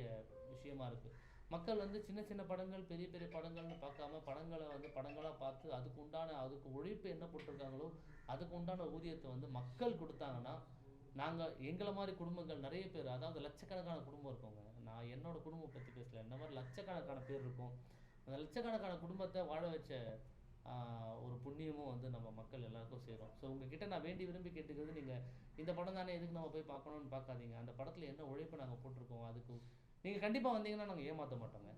விஷயமா இருக்குது. மக்கள் வந்து சின்ன சின்ன படங்கள், பெரிய பெரிய படங்கள்னு பார்க்காம படங்களை வந்து படங்களாக பார்த்து அதுக்கு உழைப்பு என்ன போட்டிருக்காங்களோ அதுக்கு உண்டான ஊதியத்தை வந்து மக்கள் கொடுத்தாங்கன்னா, நாங்கள் எங்களை மாதிரி குடும்பங்கள் நிறைய பேர், அதாவது லட்சக்கணக்கான குடும்பம் இருக்கோங்க. நான் என்னோடய குடும்பம் பற்றி பேசல, இந்த மாதிரி லட்சக்கணக்கான பேர் இருக்கும். அந்த லட்சக்கணக்கான குடும்பத்தை வாழ வச்ச ஒரு புண்ணியமும் வந்து நம்ம மக்கள் எல்லாருக்கும் சேரும். ஸோ உங்ககிட்ட நான் வேண்டி விரும்பி கேட்டுக்கிறது, நீங்கள் இந்த படம் தானே எதுக்கு நம்ம போய் பார்க்கணுன்னு பார்க்காதீங்க. அந்த படத்தில் என்ன உழைப்பு நாங்கள் போட்டிருக்கோம், அதுக்கு நீங்கள் கண்டிப்பாக வந்தீங்கன்னா நாங்கள் ஏமாற்ற மாட்டோங்க.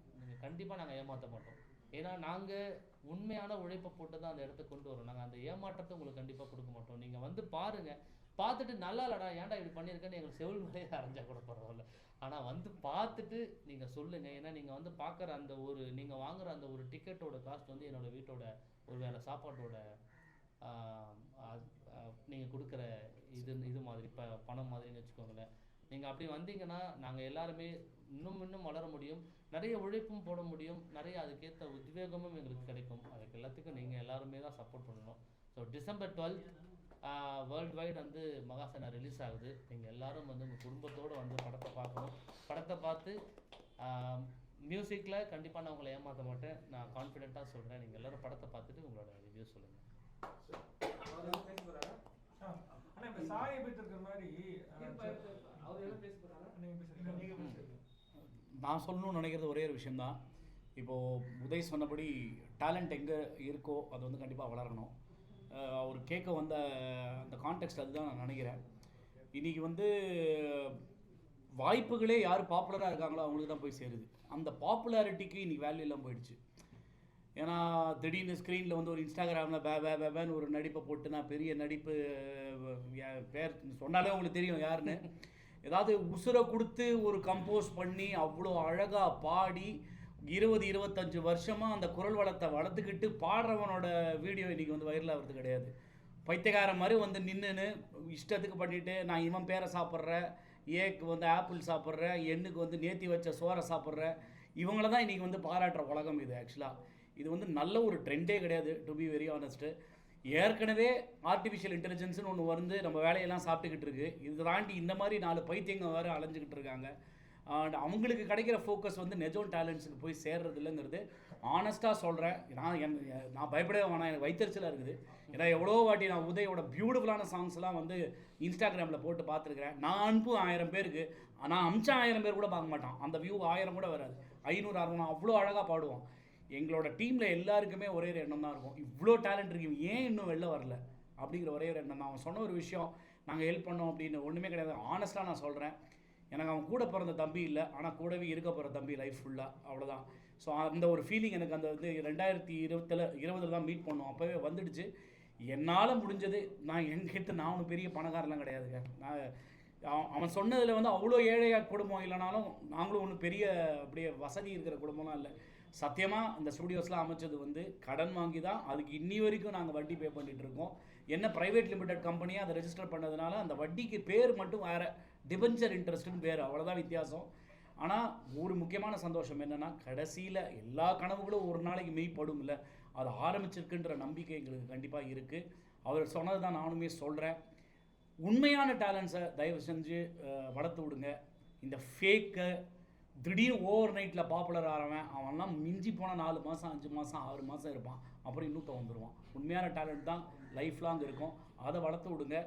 கண்டிப்பாக நாங்கள் ஏமாற்ற மாட்டோம். ஏன்னா நாங்கள் உண்மையான உழைப்பை போட்டு தான் அந்த இடத்த கொண்டு வரோம். நாங்கள் அந்த ஏமாற்றத்தை உங்களுக்கு கண்டிப்பாக கொடுக்க மாட்டோம். நீங்கள் வந்து பாருங்கள், பார்த்துட்டு நல்லா இல்லடா ஏன்டா இப்படி பண்ணியிருக்கேன்னு எங்களுக்கு செவில் மேலே அரைஞ்சா கூட பரவாயில்ல, ஆனால் வந்து பார்த்துட்டு நீங்கள் சொல்லுங்கள். ஏன்னா நீங்கள் வந்து பார்க்குற அந்த நீங்கள் வாங்குகிற அந்த ஒரு டிக்கெட்டோட காஸ்ட் வந்து என்னோடய வீட்டோட ஒரு வேளை சாப்பாட்டோட நீங்கள் கொடுக்குற இது மாதிரி பணம் மாதிரின்னு வச்சுக்கோங்களேன். நீங்கள் அப்படி வந்தீங்கன்னா நாங்கள் எல்லாருமே இன்னும் வளர முடியும், நிறைய உழைப்பும் போட முடியும், நிறைய அதுக்கேற்ற உத்வேகமும் எங்களுக்கு கிடைக்கும். அதுக்கு எல்லாத்துக்கும் நீங்கள் எல்லாருமே தான் சப்போர்ட் பண்ணணும். ஸோ டிசம்பர் 12 வேர்ல்டு வைட் வந்து மகாசேனா ரிலீஸ் ஆகுது. நீங்கள் எல்லோரும் வந்து உங்கள் குடும்பத்தோடு வந்து படத்தை பார்க்கணும். படத்தை பார்த்து மியூசிக்கில் கண்டிப்பாக நான் உங்களை ஏமாற்ற மாட்டேன், நான் கான்ஃபிடென்ட்டாக சொல்கிறேன். நீங்கள் எல்லோரும் படத்தை பார்த்துட்டு உங்களோட ரிவ்யூ சொல்லுங்கள். நான் சொல்லணும்னு நினைக்கிறது ஒரே ஒரு விஷயந்தான். இப்போது உதய் சொன்னபடி டேலண்ட் எங்கே இருக்கோ அது வந்து கண்டிப்பாக வளரணும். அவர் கேட்க வந்த அந்த கான்டெக்ஸ்ட் அதுதான் நான் நினைக்கிறேன். இன்றைக்கி வந்து வாய்ப்புகளே யார் பாப்புலராக இருக்காங்களோ அவங்களுக்கு தான் போய் சேருது. அந்த பாப்புலாரிட்டிக்கு இன்றைக்கி வேல்யூ எல்லாம் போயிடுச்சு. ஏன்னா திடீர்னு ஸ்க்ரீனில் வந்து ஒரு இன்ஸ்டாகிராமில் பேன்னு ஒரு நடிப்பை போட்டு, நான் பெரிய நடிப்பு பேர் சொன்னாலே உங்களுக்கு தெரியும் யாருன்னு, ஏதாவது உசுரை கொடுத்து ஒரு கம்போஸ் பண்ணி அவ்வளோ அழகாக பாடி 20-25 வருஷமாக அந்த குரல் வளத்தை வளர்த்துக்கிட்டு பாடுறவனோட வீடியோ இன்றைக்கி வந்து வைரல் ஆகிறது கிடையாது. பைத்தியக்கார மாதிரி வந்து நின்றுன்னு இஷ்டத்துக்கு பண்ணிவிட்டு நான் இவன் பேரை சாப்பிட்றேன், ஏக்கு வந்து ஆப்பிள் சாப்பிட்ற, எண்ணுக்கு வந்து நேத்தி வச்ச சோறை சாப்பிட்ற, இவங்கள தான் இன்றைக்கி வந்து பாராட்டுற உலகம் இது. ஆக்சுவலாக இது வந்து நல்ல ஒரு ட்ரெண்டே கிடையாது, டு பி வெரி ஆனஸ்ட்டு. ஏற்கனவே ஆர்டிஃபிஷியல் இன்டெலிஜென்ஸ்னு ஒன்று வந்து நம்ம வேலையெல்லாம் சாப்பிட்டுக்கிட்டு இருக்கு. இது தாண்டி இந்த மாதிரி 4 பைத்தியங்க வேறு அலைஞ்சிக்கிட்டு இருக்காங்க. அண்ட் அவங்களுக்கு கிடைக்கிற ஃபோக்கஸ் வந்து நெஜோன் டேலண்ட்ஸுக்கு போய் சேர்றது இல்லைங்கிறது ஆனஸ்ட்டாக சொல்கிறேன். நான் பயப்படவே வேணாம், எனக்கு வைத்தறிச்சலாக இருக்குது. ஏன்னா எவ்வளோ வாட்டி நான் உதயோட பியூட்டிஃபுல்லான சாங்ஸ்லாம் வந்து இன்ஸ்டாகிராமில் போட்டு பார்த்துருக்குறேன். நான் அனுப்பும் 1000 பேருக்கு, நான் அமிச்ச 1000 பேர் கூட பார்க்க மாட்டான், அந்த வியூ 1000 கூட வராது, 500 600. அவ்வளோ அழகாக பாடுவான். எங்களோட டீமில் எல்லாருக்குமே ஒரே ஒரு எண்ணம் தான் இருக்கும், இவ்வளோ டேலண்ட் இருக்கு, ஏன் இன்னும் வெளில வரல அப்படிங்கிற ஒரே ஒரு எண்ணம் தான். அவன் சொன்ன ஒரு விஷயம், நாங்கள் ஹெல்ப் பண்ணோம் அப்படின்னு ஒன்றுமே கிடையாது. ஆனஸ்ட்டாக நான் சொல்கிறேன், எனக்கு அவன் கூட பிறந்த தம்பி இல்லை, ஆனால் கூடவே இருக்க போகிற தம்பி லைஃப் ஃபுல்லாக, அவ்வளோதான். ஸோ அந்த ஒரு ஃபீலிங் எனக்கு அந்த வந்து 2020 தான் மீட் பண்ணோம், அப்போவே வந்துடுச்சு. என்னால் முடிஞ்சது, நான் என்கிட்ட நான் ஒன்றும் பெரிய பணக்காரெலாம் கிடையாதுங்க. அவன் சொன்னதில் வந்து அவ்வளோ ஏழையாக குடும்பம் இல்லைனாலும் நாங்களும் ஒன்றும் பெரிய அப்படியே வசதி இருக்கிற குடும்பம்லாம் இல்லை. சத்தியமாக இந்த ஸ்டுடியோஸ்லாம் அமைச்சது வந்து கடன் வாங்கி தான், அதுக்கு இன்னி வரைக்கும் நாங்கள் வட்டி பே பண்ணிகிட்டு இருக்கோம். என்ன ப்ரைவேட் லிமிடெட் கம்பெனியாக அதை ரெஜிஸ்டர் பண்ணதுனால அந்த வட்டிக்கு பேர் மட்டும் வேறு, டிபென்ச்சர் இன்ட்ரெஸ்ட்டுன்னு பேர், அவ்வளோதான் வித்தியாசம். ஆனால் ஒரு முக்கியமான சந்தோஷம் என்னென்னா, கடைசியில் எல்லா கனவுகளும் ஒரு நாளைக்கு மெய்ப்படும் இல்லை, அது ஆரம்பிச்சிருக்குன்ற நம்பிக்கை எங்களுக்கு கண்டிப்பாக இருக்குது. அவர் சொன்னது தான் நானுமே சொல்கிறேன். உண்மையான டேலண்ட்ஸை தயவு செஞ்சு வளர்த்து விடுங்க. இந்த ஃபேக்கு திடீர்னு ஓவர் நைட்டில் பாப்புலர் ஆகிறவன் அவன்லாம் மிஞ்சி போனால் 4 மாதம் 5 மாதம் 6 மாதம் இருப்பான், அப்புறம் இன்னும் வந்துடுவான். உண்மையான டேலண்ட் தான் லைஃப் லாங் இருக்கும், அதை வளர்த்து விடுங்க.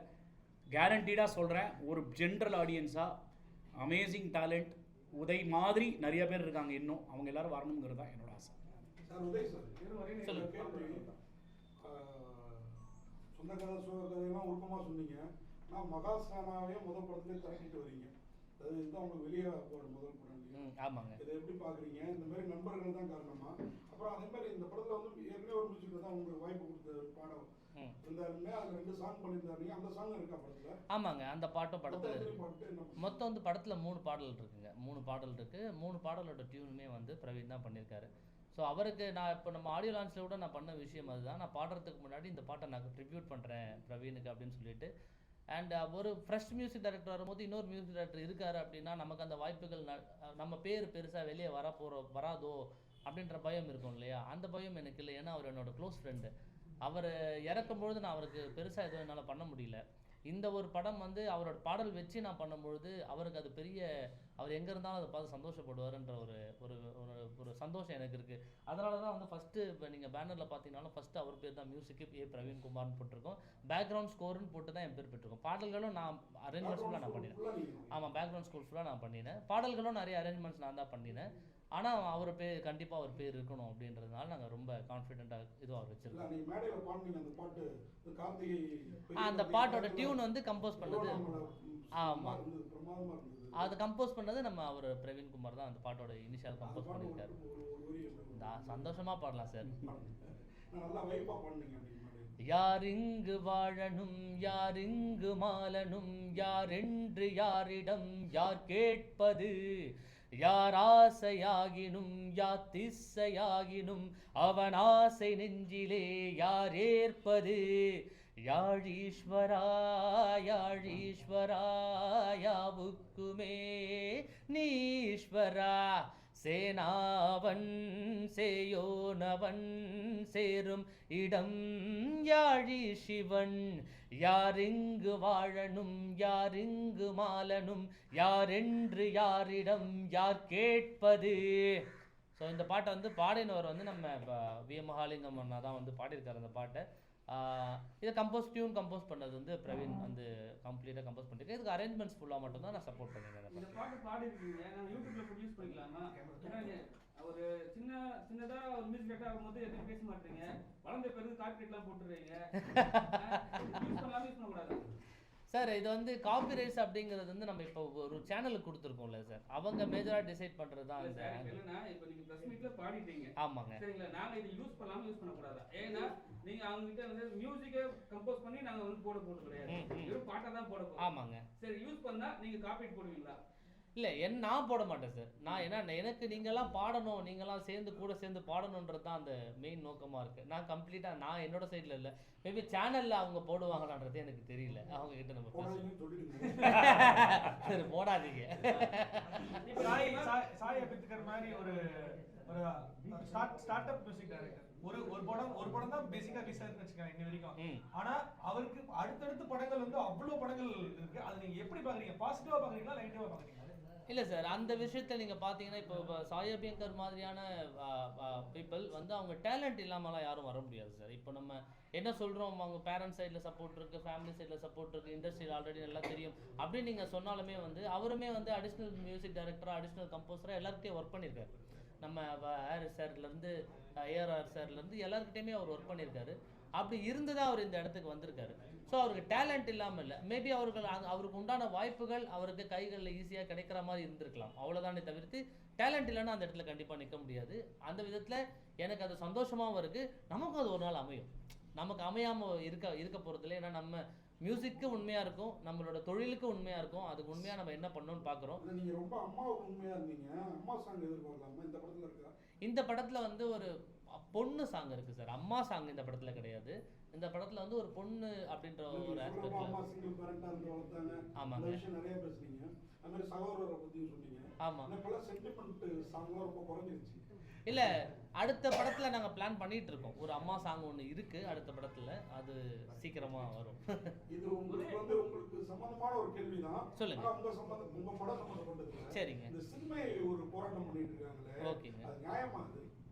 கேரண்டீடாக சொல்கிறேன், ஒரு ஜென்ரல் ஆடியன்ஸாக அமேசிங் டேலண்ட் உதய் மாதிரி நிறைய பேர் இருக்காங்க இன்னும், அவங்க எல்லாரும் வரணுங்கிறது தான் என்னோட ஆசை. சார் உதய் சார், சொந்த கதை கதையெல்லாம் உருப்பமாக சொன்னீங்க. நான் மகாஸ்தானாவே முதல் படத்துலேயே திரட்டிட்டு வரீங்க, அது இதுதான் உங்களுக்கு வெளியே போகிற முதல் படம். ஆமாங்க. இதை எப்படி பார்க்குறீங்க? இந்த மாதிரி நண்பர்கள் தான் காரணமா? அப்புறம் அதே மாதிரி இந்த படத்தில் வந்து ஏற்கனவே ஒரு மியூசிக்கில் தான் உங்களுக்கு வாய்ப்பு கொடுத்த பாடம் இருந்தாருங்க, அதில் 2 சாங் பண்ணியிருந்தாருங்க, அந்த சாங் இருக்கா படத்தில்? ஆமாங்க, அந்த பாட்டும் படத்தில் மொத்தம் வந்து படத்தில் 3 பாடல் இருக்குங்க. 3 பாடல் இருக்குது. 3 பாடலோட டியூனுமே வந்து பிரவீன் தான் பண்ணியிருக்காரு. ஸோ அவருக்கு நான் இப்போ நம்ம ஆடியோ லான்ச்சில் கூட நான் பண்ண விஷயம் அதுதான். நான் பாடுறதுக்கு முன்னாடி இந்த பாட்டை நான் ட்ரிபியூட் பண்ணுறேன் பிரவீனுக்கு அப்படின்னு சொல்லிட்டு. அண்ட் ஒரு ஃப்ரெஷ் மியூசிக் டைரக்டர் வரும்போது இன்னொரு மியூசிக் டைரக்டர் இருக்காரு அப்படின்னா நமக்கு அந்த வாய்ப்புகள் நம்ம பேர் பெருசாக வெளியே வராதோ அப்படின்ற பயம் இருக்கும் இல்லையா, அந்த பயம் எனக்கு இல்லை. ஏன்னா அவர் என்னோட க்ளோஸ் ஃப்ரெண்டு. அவர் இறக்கும்பொழுது நான் அவருக்கு பெருசாக எதுவும் என்னால் பண்ண முடியல. இந்த ஒரு படம் வந்து அவரோட பாடல் வச்சு நான் பண்ணும்பொழுது அவருக்கு அது பெரிய, அவர் எங்கே இருந்தாலும் அதை பார்த்து சந்தோஷப்படுவாருன்ற ஒரு ஒரு ஒரு சந்தோஷம் எனக்கு இருக்குது. அதனால தான் வந்து ஃபஸ்ட்டு இப்போ நீங்கள் பேனரில் பார்த்தீங்கன்னாலும் ஃபஸ்ட்டு அவர் பேர் தான் மியூசிக்கு ஏ பிரவீன் குமார்னு போட்டிருக்கோம். பேக்ரவுண்ட் ஸ்கோர்னு போட்டு தான் என் பேர் பெற்றிருக்கோம். பாடல்களும் நான் அரேஞ்ச்மெண்ட்ஸ் ஃபுல்லாக நான் பண்ணினேன். ஆமாம், பேக்ரவுண்ட் ஸ்கோர் ஃபுல்லாக நான் பண்ணினேன். பாடல்களும் நிறைய அரேஞ்ச்மெண்ட்ஸ் நான் தான் பண்ணினேன். ஆனால் அவர் பேர் கண்டிப்பாக அவர் பேர் இருக்கணும் அப்படின்றதுனால நாங்கள் ரொம்ப கான்ஃபிடென்ட்டாக இதுவாக வச்சுருக்கோம். அந்த பாட்டோட டியூன் வந்து கம்போஸ் பண்ணது, ஆமாம், அது கம்போஸ் பண்ணது நம்ம அவர் பிரவீன் குமார் தான் அந்த பாட்டோட இனிஷியல் கம்போஸ் பண்ணியிருக்காரு. சந்தோஷமாக பாடலாம் சார். யார் இங்கு வாழணும், யார் இங்கு மாலனும், யார் என்று யாரிடம் யார் கேட்பது, யார் ஆசையாகினும் யார் திசையாகினும் அவன் ஆசை நெஞ்சிலே யார் ஏற்பது, யாழீஸ்வரா யாழீஸ்வரா யாவுக்குமே நீஸ்வரா, சேனாவன் சேயோனவன் சேரும் இடம் யாழி சிவன், யார் இங்கு வாழணும், யார் இங்கு மாலனும், யார் என்று யாரிடம் யார் கேட்பது. ஸோ இந்த பாட்டை வந்து பாடினவர் வந்து நம்ம வி மகாலிங்கம் அண்ணா தான் வந்து பாடியிருக்காரு அந்த பாட்டை. இதை டியூன் கம்போஸ் பண்ணது வந்து பிரவீன் வந்து கம்ப்ளீட்டாக கம்போஸ் பண்ணியிருக்கேன். இதுக்கு அரேஞ்ச்மெண்ட்ஸ் ஃபுல்லாக மட்டும் தான் நான் சப்போர்ட் பண்ணியிருக்கேன். இந்த பாட்டு பாடிருக்கீங்க, நான் யூடியூப்ல ப்ரொடியூஸ் பண்ணிக்கலாமா? ஒரு சின்னதா ஒரு மியூசிக் டேரக்டர் ஆகும்போது எதுவும் பேச மாட்டீங்க, வளர்ந்த பிறகு காப்பிரைட்லாம் போட்டுறீங்க, யூஸ் பண்ணக்கூடாது சார். இது வந்து காப்பிரைட்ஸ் அப்படிங்கிறது வந்து நம்ம இப்போ ஒரு சேனலுக்கு கொடுத்துருக்கோம்ல சார், அவங்க மேஜராக டிசைட் பண்ணுறது தான். இல்லைன்னா இப்போ நீங்கள் ப்ரெஸ் மீட்ல பாடிட்டீங்க, ஆமாங்க, சரிங்களா, நாங்கள் இதை யூஸ் பண்ணக்கூடாது. ஏன்னா நீங்கள் அவங்ககிட்ட வந்து மியூசிக்கை கம்போஸ் பண்ணி நாங்கள் வந்து போட கிடையாது, வெறும் பாட்டை தான் போட போகிறோம். ஆமாங்க, சரி, யூஸ் பண்ணால் நீங்கள் காப்பிரைட் போடுவீங்களா? இல்லை நான் போட மாட்டேன் சார். நான் என்ன எனக்கு நீங்களாம் பாடணும், நீங்களாம் கூட சேர்ந்து பாடணுன்றது தான் அந்த மெயின் நோக்கமாக இருக்குது. நான் கம்ப்ளீட்டாக நான் என்னோட சைடில் இல்லை. மேபி சேனலில் அவங்க போடுவாங்களான்றது எனக்கு தெரியல. அவங்க கிட்ட நம்ம போடாதீங்கன்னு சொல்லிடுங்க. சரி போடாதீங்க. இப்போ சாய் அபித்கர் மாதிரி ஒரு ஸ்டார்ட் அப் மியூசிக் டைரக்டர் ஒரு படம் தான் பேசிக்கா ரிசர்ச் வச்சுக்காங்க இன்ன வரைக்கும். ஆனா அவருக்கு அடுத்தடுத்த படங்கள் வந்து அவ்வளவு படங்கள் இருக்கு. அதை நீங்க எப்படி பாக்குறீங்க? பாசிட்டிவா பாக்குறீங்களா நெகட்டிவா பாக்குறீங்களா? இல்லை சார், அந்த விஷயத்தில் நீங்கள் பார்த்தீங்கன்னா இப்போ சாய் அபியங்கர் மாதிரியான பீப்புள் வந்து அவங்க டேலண்ட் இல்லாமலாம் யாரும் வர முடியாது சார். இப்போ நம்ம என்ன சொல்கிறோம், அவங்க பேரண்ட்ஸ் சைடில் சப்போர்ட் இருக்குது, ஃபேமிலி சைடில் சப்போர்ட் இருக்குது, இண்டஸ்ட்ரியில் ஆல்ரெடி நல்லா தெரியும் அப்படின்னு நீங்கள் சொன்னாலுமே வந்து அவருமே வந்து அடிஷ்னல் மியூசிக் டைரக்டராக அடிஷ்னல் கம்போசராக எல்லாருக்கிட்டையும் ஒர்க் பண்ணியிருக்காரு. நம்ம ஹாரிஸ் சார்லேருந்து ஏஆர்ஆர் சார்லேருந்து எல்லாருக்கிட்டையுமே அவர் ஒர்க் பண்ணியிருக்காரு. அப்படி இருந்து தான் அவர் இந்த இடத்துக்கு வந்திருக்காரு. ஸோ அவருக்கு டேலண்ட் இல்லாமல் இல்லை, மேபி அவருக்கு உண்டான வாய்ப்புகள் அவருக்கு கைகளில் ஈஸியாக கிடைக்கிற மாதிரி இருந்திருக்கலாம், அவ்வளோதானே தவிர்த்து டேலண்ட் இல்லைன்னா அந்த இடத்துல கண்டிப்பாக நிற்க முடியாது. அந்த விதத்தில் எனக்கு அது சந்தோஷமாகவும் இருக்குது. நமக்கும் அது ஒரு நாள் அமையும். நமக்கு அமையாமல் இருக்க போகிறதில்ல. ஏன்னா நம்ம மியூசிக்கு உண்மையாக இருக்கும், நம்மளோட தொழிலுக்கு உண்மையாக இருக்கும். அதுக்கு உண்மையாக நம்ம என்ன பண்ணணும்னு பார்க்குறோம். நீங்கள் ரொம்ப அம்மாவுக்கு உண்மையாக இருந்தீங்க. அம்மா சாங் எதிர்பார்க்கலாமா இந்த படத்தில் இருக்கா? இந்த படத்தில் வந்து ஒரு பொண்ணு சாங் இருக்குது சார். அம்மா சாங் இந்த படத்தில் கிடையாது. இந்த படத்தில் வந்து ஒரு பொண்ணு அப்படின்ற ஒரு ஆஸ்பெக்ட்ல. அம்மா சிங்கிள் பேரண்டா இருந்து வளர்த்தாங்க. ஆமாங்க. அந்த விஷயம் நிறைய பேசுனீங்க. அது மாதிரி சகோதரரை பற்றியும் சொன்னீங்க. ஆமாம். இப்போலாம் சென்டிமெண்ட் சாங்லாம் ரொம்ப குறைஞ்சிருச்சு. இல்லை, அடுத்த படத்தில் நாங்கள் பிளான் பண்ணிட்டு இருக்கோம். ஒரு அம்மா சாங் ஒன்று இருக்குது அடுத்த படத்தில், அது சீக்கிரமாக வரும். இது உங்களுக்கு சம்பந்தமான ஒரு கேள்வி தான். சொல்லுங்க. உங்க படம் சம்பந்தப்பட்டது. சரிங்க. இந்த சினிமை ஒரு போராட்டம் பண்ணிட்டு இருக்காங்களே, ஓகேங்க. அது நியாயமா? அது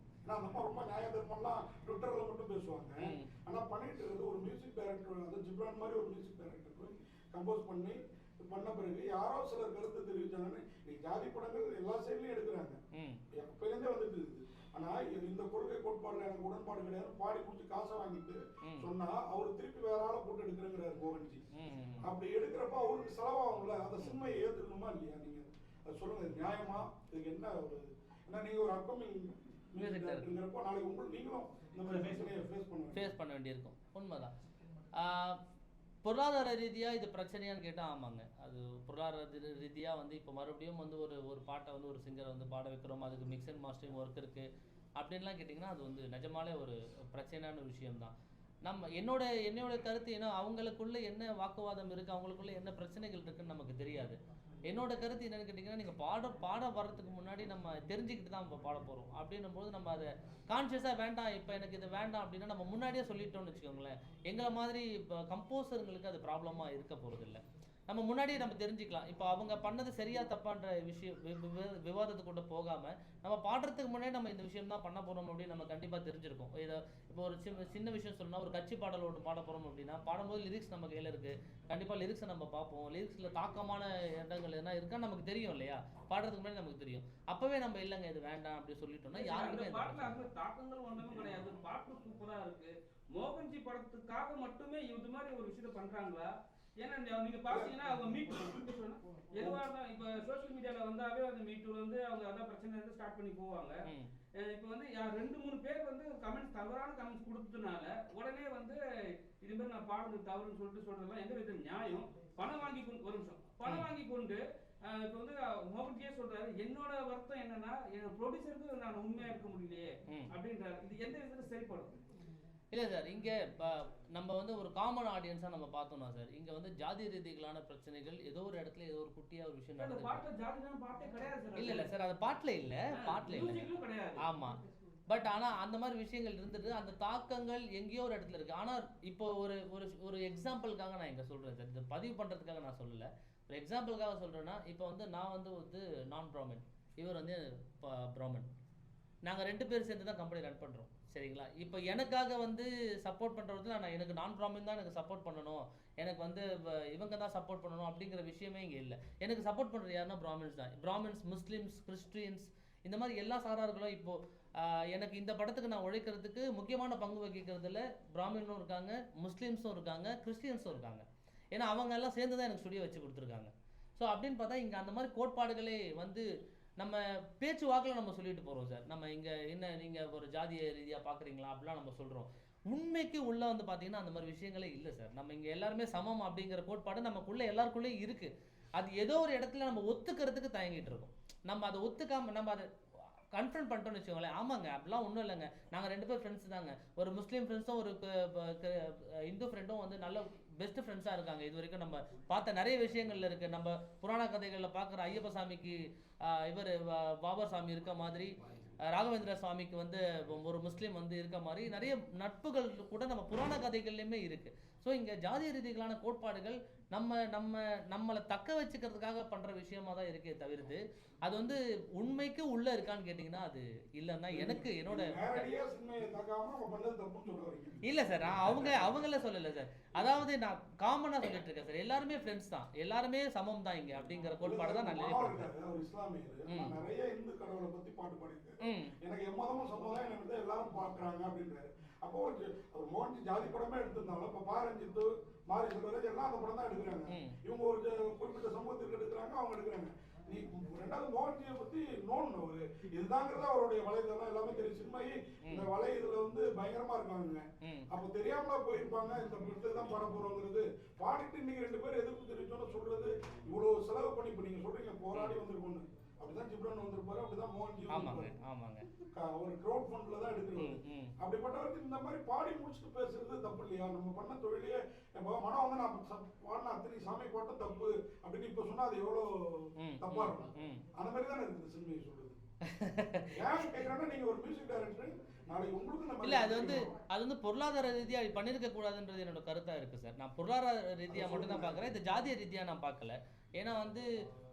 ஏன்னா நம்ம ரொம்ப நியாய தர்மம்லாம் ட்விட்டர்ல மட்டும் பேசுவாங்க. ஆனா பண்ணிட்டு இருக்கிறது ஒரு மியூசிக் டைரக்டர், அது ஜிப்ரான் மாதிரி ஒரு மியூசிக் டைரக்டர் போய் கம்போஸ் பண்ண பிறகு யாரோ சிலர் கருத்து தெரிவிச்சாங்கன்னு ஜாதி படங்கள் எல்லா சைட்லயும் எடுக்கிறாங்க. எப்பயிலேருந்தே வந்துட்டு இருக்குது. ஆனா இந்த கொள்கை கோட்பாடுல எனக்கு உடன்பாடு கிடையாது, பாடி குடிச்சு காசை வாங்கிட்டு சொன்னா அவரு திருப்பி வேற ஆளை போட்டு எடுக்கிறேங்கிறாரு மோகன்ஜி. அப்படி எடுக்கிறப்ப அவருக்கு செலவாகும்ல, அந்த சினிமையை ஏத்துக்கணுமா இல்லையா? நீங்க அது சொல்லுங்க, நியாயமா? இதுக்கு என்ன ஒரு, ஏன்னா நீங்க ஒரு அப்கமிங் மியூசிக் டைரக்டர்ங்கிறப்போ நாளைக்கு நீங்களும் இந்த மாதிரி பிரச்சனையை ஃபேஸ் பண்ண வேண்டியிருக்கும். உண்மைதான். பொருளாதார ரீதியாக இது பிரச்சனையான்னு கேட்டால் ஆமாங்க. அது பொருளாதார ரீதியாக வந்து இப்போ மறுபடியும் வந்து ஒரு பாட்டை வந்து ஒரு சிங்கரை வந்து பாட வைக்கிறோம், அதுக்கு மிக்ஸ் அண்ட் மாஸ்டரிங் ஒர்க் இருக்குது அப்படின்லாம் கேட்டிங்கன்னா அது வந்து நிஜமாலே ஒரு பிரச்சனையான விஷயம்தான். என்னோட கருத்து, ஏன்னா அவங்களுக்குள்ள என்ன வாக்குவாதம் இருக்குது, அவங்களுக்குள்ள என்ன பிரச்சனைகள் இருக்குன்னு நமக்கு தெரியாது. என்னோட கருத்து என்னன்னு கேட்டிங்கன்னா, நீங்கள் பாட வர்றதுக்கு முன்னாடி நம்ம தெரிஞ்சுக்கிட்டு தான் இப்போ பாட போகிறோம். அப்படின்னும் போது நம்ம அதை கான்ஷியஸாக வேண்டாம், இப்போ எனக்கு இது வேண்டாம் அப்படின்னா நம்ம முன்னாடியே சொல்லிட்டோம்னு வச்சுக்கோங்களேன், எங்களை மாதிரி இப்போ கம்போசருங்களுக்கு அது ப்ராப்ளமாக இருக்க போகிறதில்ல. நம்ம முன்னாடியே நம்ம தெரிஞ்சுக்கலாம். இப்போ அவங்க பண்ணது சரியா தப்பான்ற விஷயம் விவாதத்துக்குள்ள போகாமல் நம்ம பாடுறதுக்கு முன்னாடி நம்ம இந்த விஷயம் தான் பண்ண போகிறோம் அப்படின்னு நம்ம கண்டிப்பாக தெரிஞ்சிருக்கோம். இதை இப்போ ஒரு சின்ன விஷயம் சொல்லணும்னா, ஒரு கட்சி பாடல் ஒன்று பாட போகிறோம் அப்படின்னா பாடும்போது லிரிக்ஸ் நம்ம கையில் இருக்குது. கண்டிப்பாக லிரிக்ஸை நம்ம பார்ப்போம். லிரிக்ஸில் தாக்கமான இடங்கள் என்ன இருக்கான்னு நமக்கு தெரியும் இல்லையா? பாடுறதுக்கு முன்னாடி நமக்கு தெரியும். அப்போவே நம்ம இல்லைங்க இது வேண்டாம் அப்படி சொல்லிட்டோம்னா யாருக்குமே தாக்கங்கள் ஒன்றுமே கிடையாது. பாட்டு சூப்பராக இருக்கு. மோகன்ஜி படத்துக்காக மட்டுமே இது மாதிரி ஒரு விஷயத்த பண்றாங்களா? ஏன்னா நீங்க பாத்தீங்கன்னா அவங்க மீட்டு எதுவா இருந்தாலும் இப்ப சோசியல் மீடியால வந்தாவே அந்த மீட்டு வந்து அவங்க அதான் பிரச்சனை வந்து ஸ்டார்ட் பண்ணி போவாங்க. இப்ப வந்து 2-3 பேர் வந்து கமெண்ட்ஸ், தவறான கமெண்ட்ஸ் கொடுத்ததுனால உடனே வந்து இது மாதிரி நான் பாடுறது தவறுன்னு சொல்றதெல்லாம் எந்த வித நியாயம்? பணம் வாங்கி கொண்டு ஒரு நிமிஷம் பணம் வாங்கி கொண்டு இப்ப வந்து மோகன்ஜியே சொல்றாரு, என்னோட வருத்தம் என்னன்னா என் ப்ரொடியூசருக்கு நான் உண்மையா இருக்க முடியலையே அப்படின்றாரு. இது எந்த விதத்துல சரிப்படும்? இல்லை சார், இங்கே நம்ம வந்து ஒரு காமன் ஆடியன்ஸாக நம்ம பார்த்தோம்னா சார், இங்கே வந்து ஜாதி ரீதிகளான பிரச்சனைகள் ஏதோ ஒரு இடத்துல ஏதோ ஒரு குட்டியாக ஒரு விஷயம் நடக்குது. இல்லை சார், அது பாட்டில் இல்லை கிடையாது. ஆமாம், பட் ஆனால் அந்த மாதிரி விஷயங்கள் இருந்துட்டு அந்த தாக்கங்கள் எங்கேயோ ஒரு இடத்துல இருக்குது. ஆனால் இப்போ ஒரு எக்ஸாம்பிளுக்காக நான் இங்கே சொல்கிறேன் சார், இது பதிவு பண்ணுறதுக்காக நான் சொல்லலை, ஒரு எக்ஸாம்பிளுக்காக சொல்கிறேன்னா, இப்போ வந்து நான் வந்து நான் பிராமின், இவர் வந்து பிராமின், நாங்கள் 2 பேர் சேர்ந்து தான் கம்பெனி ரன் பண்ணுறோம். சரிங்களா? இப்போ எனக்காக வந்து சப்போர்ட் பண்ணுறதுல எனக்கு நான் பிராமின் தான் எனக்கு சப்போர்ட் பண்ணணும், எனக்கு வந்து இவங்க தான் சப்போர்ட் பண்ணணும் அப்படிங்கிற விஷயமே இங்கே இல்லை. எனக்கு சப்போர்ட் பண்ணுறது யாருன்னா பிராமின்ஸ் தான். பிராமின்ஸ், முஸ்லீம்ஸ், கிறிஸ்டியன்ஸ், இந்த மாதிரி எல்லா சாரார்களும் இப்போது எனக்கு இந்த படத்துக்கு நான் உழைக்கிறதுக்கு முக்கியமான பங்கு வகிக்கிறதுல பிராமினும் இருக்காங்க, முஸ்லீம்ஸும் இருக்காங்க, கிறிஸ்டியன்ஸும் இருக்காங்க. ஏன்னா அவங்க எல்லாம் சேர்ந்து தான் எனக்கு ஸ்டுடியோ வச்சு கொடுத்துருக்காங்க. ஸோ அப்படின்னு பார்த்தா இங்கே அந்த மாதிரி கோட்பாடுகளே வந்து நம்ம பேச்சு வாக்கில் நம்ம சொல்லிட்டு போகிறோம் சார். நம்ம இங்கே என்ன நீங்கள் ஒரு ஜாதிய ரீதியாக பார்க்குறீங்களா அப்படிலாம் நம்ம சொல்கிறோம். உண்மைக்கு உள்ளே வந்து பார்த்தீங்கன்னா அந்த மாதிரி விஷயங்களே இல்லை சார். நம்ம இங்கே எல்லாருமே சமம் அப்படிங்கிற கோட்பாடு நமக்குள்ளே எல்லாருக்குள்ளேயும் இருக்குது. அது ஏதோ ஒரு இடத்துல நம்ம ஒத்துக்கிறதுக்கு தயங்கிட்டு இருக்கோம். நம்ம அதை ஒத்துக்காம நம்ம அதை கன்ஃபர்ம் பண்ணிட்டோம்னு வச்சுக்கோங்களேன், ஆமாங்க அப்படிலாம் ஒன்றும் இல்லைங்க, நாங்கள் 2 பேர் ஃப்ரெண்ட்ஸ் தாங்க, ஒரு முஸ்லீம் ஃப்ரெண்ட்ஸும் ஒரு இந்து ஃப்ரெண்டும் வந்து நல்ல பெஸ்ட் ஃப்ரெண்ட்ஸாக இருக்காங்க. இது வரைக்கும் நம்ம பார்த்த நிறைய விஷயங்கள்ல இருக்குது. நம்ம புராண கதைகளில் பார்க்குற ஐயப்ப சாமிக்கு இவர் பாபா சாமி இருக்க மாதிரி, ராகவேந்திர சுவாமிக்கு வந்து ஒரு முஸ்லீம் வந்து இருக்க மாதிரி நிறைய நட்புகள் கூட நம்ம புராண கதைகள்லையுமே இருக்குது. ஸோ இங்கே ஜாதிய ரீதிகளான கோட்பாடுகள் நம்மளை தக்க வச்சுக்கிறதுக்காக பண்ணுற விஷயமா தான் இருக்கே தவிர்த்து அது வந்து உண்மைக்கு உள்ளே இருக்கான்னு கேட்டிங்கன்னா அது இல்லைன்னா எனக்கு என்னோட இல்லை சார். நான் அவங்கள சொல்லலை சார், அதாவது நான் காமனாக சொல்லிட்டு இருக்கேன் சார், எல்லாருமே ஃப்ரெண்ட்ஸ் தான், எல்லாருமே சமம் தான் இங்கே அப்படிங்கிற கோட்பாடு தான் நான் நினைக்கிறேன். நிறைய இந்து கடவுளை பற்றி பாட்டு பாடியிருக்கேன், எனக்கு எம்மதமும் சமுதாயம் எனக்கு எல்லாரும் பார்க்குறாங்க அப்படின்றாரு. அப்போ ஒரு மோகன்ஜி ஜாதி படமே எடுத்திருந்தாலும் இப்போ பாரஞ்சித்து மாரி செல்வராஜ் எல்லாம் அந்த படம் தான் எடுக்கிறாங்க. இவங்க ஒரு குறிப்பிட்ட சமூகத்திற்கு எடுக்கிறாங்க, அவங்க எடுக்கிறாங்க. நீ ரெண்டாவது மோகன்ஜியை பற்றி நோன்னு ஒரு இதுதாங்கிறத அவருடைய வலைதளம் எல்லாமே தெரியும். சின்மயி இந்த வலை இதுல வந்து பயங்கரமா இருக்காங்க. அப்போ தெரியாமலா போயிருப்பாங்க, இந்த படத்துக்கு தான் பாட போறோங்கிறது பாடிட்டு இன்னைக்கு 2 பேர் எதிர்ப்பு தெரிவிச்சோன்னு சொல்றது இவ்வளவு செலவு பண்ணி இப்போ நீங்க சொல்றீங்க போராடி வந்திருக்கோன்னு. அப்படிதான் ஜிப்ரான் வந்திருப்பாரு, அப்படிதான் மோகன்ஜி ஆமாங்க ஒரு க்ரௌட் ஃபண்ட்ல தான் எடுக்கிறது. அப்படிப்பட்டவருக்கு இந்த மாதிரி பாடி முடிச்சுட்டு பேசுறது தப்பு இல்லையா? நம்ம பண்ண தொழிலே மனம் வந்து நான் பாடின அத்தனை சாமி போட்ட தப்பு அப்படின்னு இப்ப சொன்னா அது எவ்வளவு தப்பா இருக்கும். அந்த மாதிரி தானே இருக்குது சினிமா சொல்றது. ஏன் கேட்கறேன்னா நீங்க ஒரு மியூசிக் டைரக்டர், நாளைக்கு உங்களுக்கு இல்ல அது வந்து பொருளாதார ரீதியா பண்ணிருக்க கூடாதுன்றது என்னோட கருத்தா இருக்கு சார். நான் பொருளாதார ரீதியா மட்டும் தான் பாக்குறேன், இந்த ஜாதிய ரீதியா நான் பார்க்கல. ஏன்னா வந்து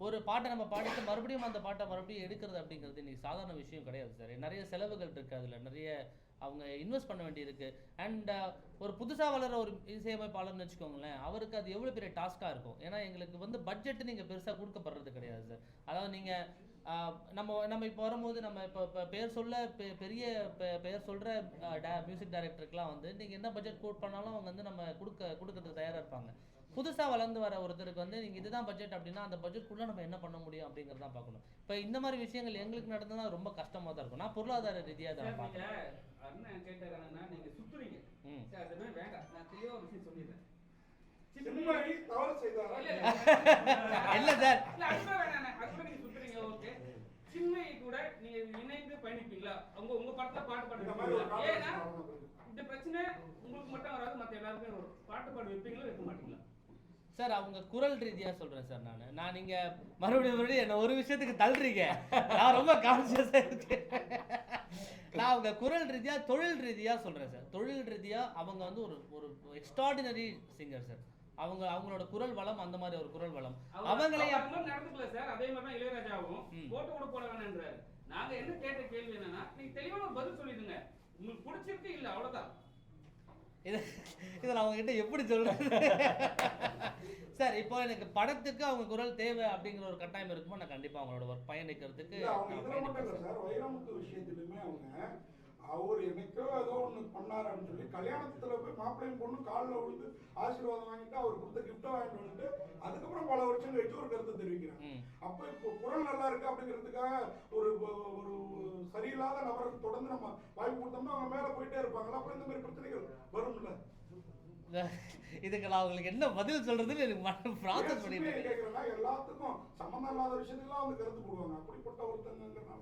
ஒரு பாட்டை நம்ம பாடிட்டு மறுபடியும் அந்த பாட்டை மறுபடியும் எடுக்கிறது அப்படிங்கிறது இன்னைக்கு சாதாரண விஷயம் கிடையாது சார். நிறைய செலவுகள் இருக்குது, அதில் நிறைய அவங்க இன்வெஸ்ட் பண்ண வேண்டியிருக்கு. அண்ட் ஒரு புதுசாக வளர ஒரு இசையமைப்பாளர்னு வச்சுக்கோங்களேன், அவருக்கு அது எவ்வளோ பெரிய டாஸ்க்காக இருக்கும். ஏன்னா எங்களுக்கு வந்து பட்ஜெட்டு நீங்கள் பெருசாக கொடுக்கப்படுறது கிடையாது சார். அதாவது நீங்கள் நம்ம இப்போ வரும்போது நம்ம இப்போ பேர் சொல்ல பெரிய பெயர் சொல்கிற மியூசிக் டைரக்டருக்குலாம் வந்து நீங்கள் என்ன பட்ஜெட் கோட் பண்ணாலும் அவங்க வந்து நம்ம கொடுக்கறதுக்கு தயாராக இருப்பாங்க. புதுசாக வளர்ந்து வர ஒருத்தருக்கு வந்து நீங்கள் இதுதான் பட்ஜெட் அப்படின்னா அந்த பட்ஜெட்குள்ளே நம்ம என்ன பண்ண முடியும் அப்படிங்கிறது தான் பார்க்கணும். இப்போ இந்த மாதிரி விஷயங்கள் எங்களுக்கு நடந்ததுன்னா ரொம்ப கஷ்டமாக தான் இருக்கும். நான் பொருளாதார ரீதியாக தான் பார்க்குறேன். அண்ணன் கேட்டாங்கன்னா நீங்கள் சுற்றுறீங்க சார், அதுவே வேண்டாம், நான் தெளிவாக ஒரு விஷயம் சொல்லிடுறேன். இல்ல சார், சின்மயி கூட நீங்க இணைந்து பயணிப்பீங்களா? உங்க படத்துல பாட்டு பாடுவீங்களா? ஏன்னா இந்த பிரச்சனை உங்களுக்கு மட்டும் வராது, மற்ற எல்லாருமே வரும். பாட்டு பாடு வைப்பீங்களா வைக்க மாட்டீங்களா? சார் அவங்க குரல் ரீதியா சொல்றேன் சார். நான் நீங்க மறுபடியும் என்ன ஒரு விஷயத்துக்கு தள்ளுறீங்க, நான் ரொம்ப கான்சியஸா இருக்கேன். நான் அவங்க குரல் ரீதியா தொழில் ரீதியா சொல்றேன் சார். தொழில் ரீதியா அவங்க வந்து ஒரு எக்ஸ்ட்ராடினரி சிங்கர் சார். அவங்களோட குரல் வளம் அந்த மாதிரி ஒரு குரல் வளம் அவங்களே நடந்துக்கல சார். அதே மாதிரி தான் இளையராஜாவும் போட்டோ கூட போட வேணான்றாரு. நாங்க என்ன கேட்ட கேள்வி என்னன்னா, நீங்க தெளிவான பதில் சொல்லிடுங்க, உங்களுக்கு பிடிச்சிருக்கு இல்ல அவ்வளவுதான். இதை நான் அவங்ககிட்ட எப்படி சொல்றது சார்? இப்போ எனக்கு படத்துக்கு அவங்க குரல் தேவை அப்படிங்கிற ஒரு கட்டாயம் இருக்குமோ நான் கண்டிப்பா அவங்களோட ஒர்க் பயணிக்கிறதுக்கு வைரமுத்து விஷயத்திலுமே அவர் என்னைக்கோ ஏதோ ஒன்று பண்ணார் அப்படின்னு சொல்லி கல்யாணத்துல போய் மாப்பிள்ளையும் பொண்ணு காலில் விழுந்து ஆசீர்வாதம் வாங்கிட்டு அவர் கொடுத்த கிஃப்டை வாங்கிட்டு வந்துட்டு அதுக்கப்புறம் பல வருஷம் கழிச்சு ஒரு கருத்தை தெரிவிக்கிறாங்க. அப்ப இப்போ குரல் நல்லா இருக்கு அப்படிங்கிறதுக்காக ஒரு ஒரு சரியில்லாத நபருக்கு தொடர்ந்து நம்ம வாய்ப்பு கொடுத்தோம்னா அவங்க மேல போயிட்டே இருப்பாங்களா? அப்புறம் இந்த மாதிரி பிரச்சனைகள் வரும்ல. இதுக்கு நான் உங்களுக்கு என்ன பதில் சொல்றதுன்னு எனக்கு ப்ராசஸ் பண்ணிட்டு கேட்கறேன்னா எல்லாத்துக்கும் சம்மந்தம் இல்லாத விஷயத்துக்குலாம் வந்து கருத்து போடுவாங்க. அப்படிப்பட்ட ஒருத்தங்கிறனால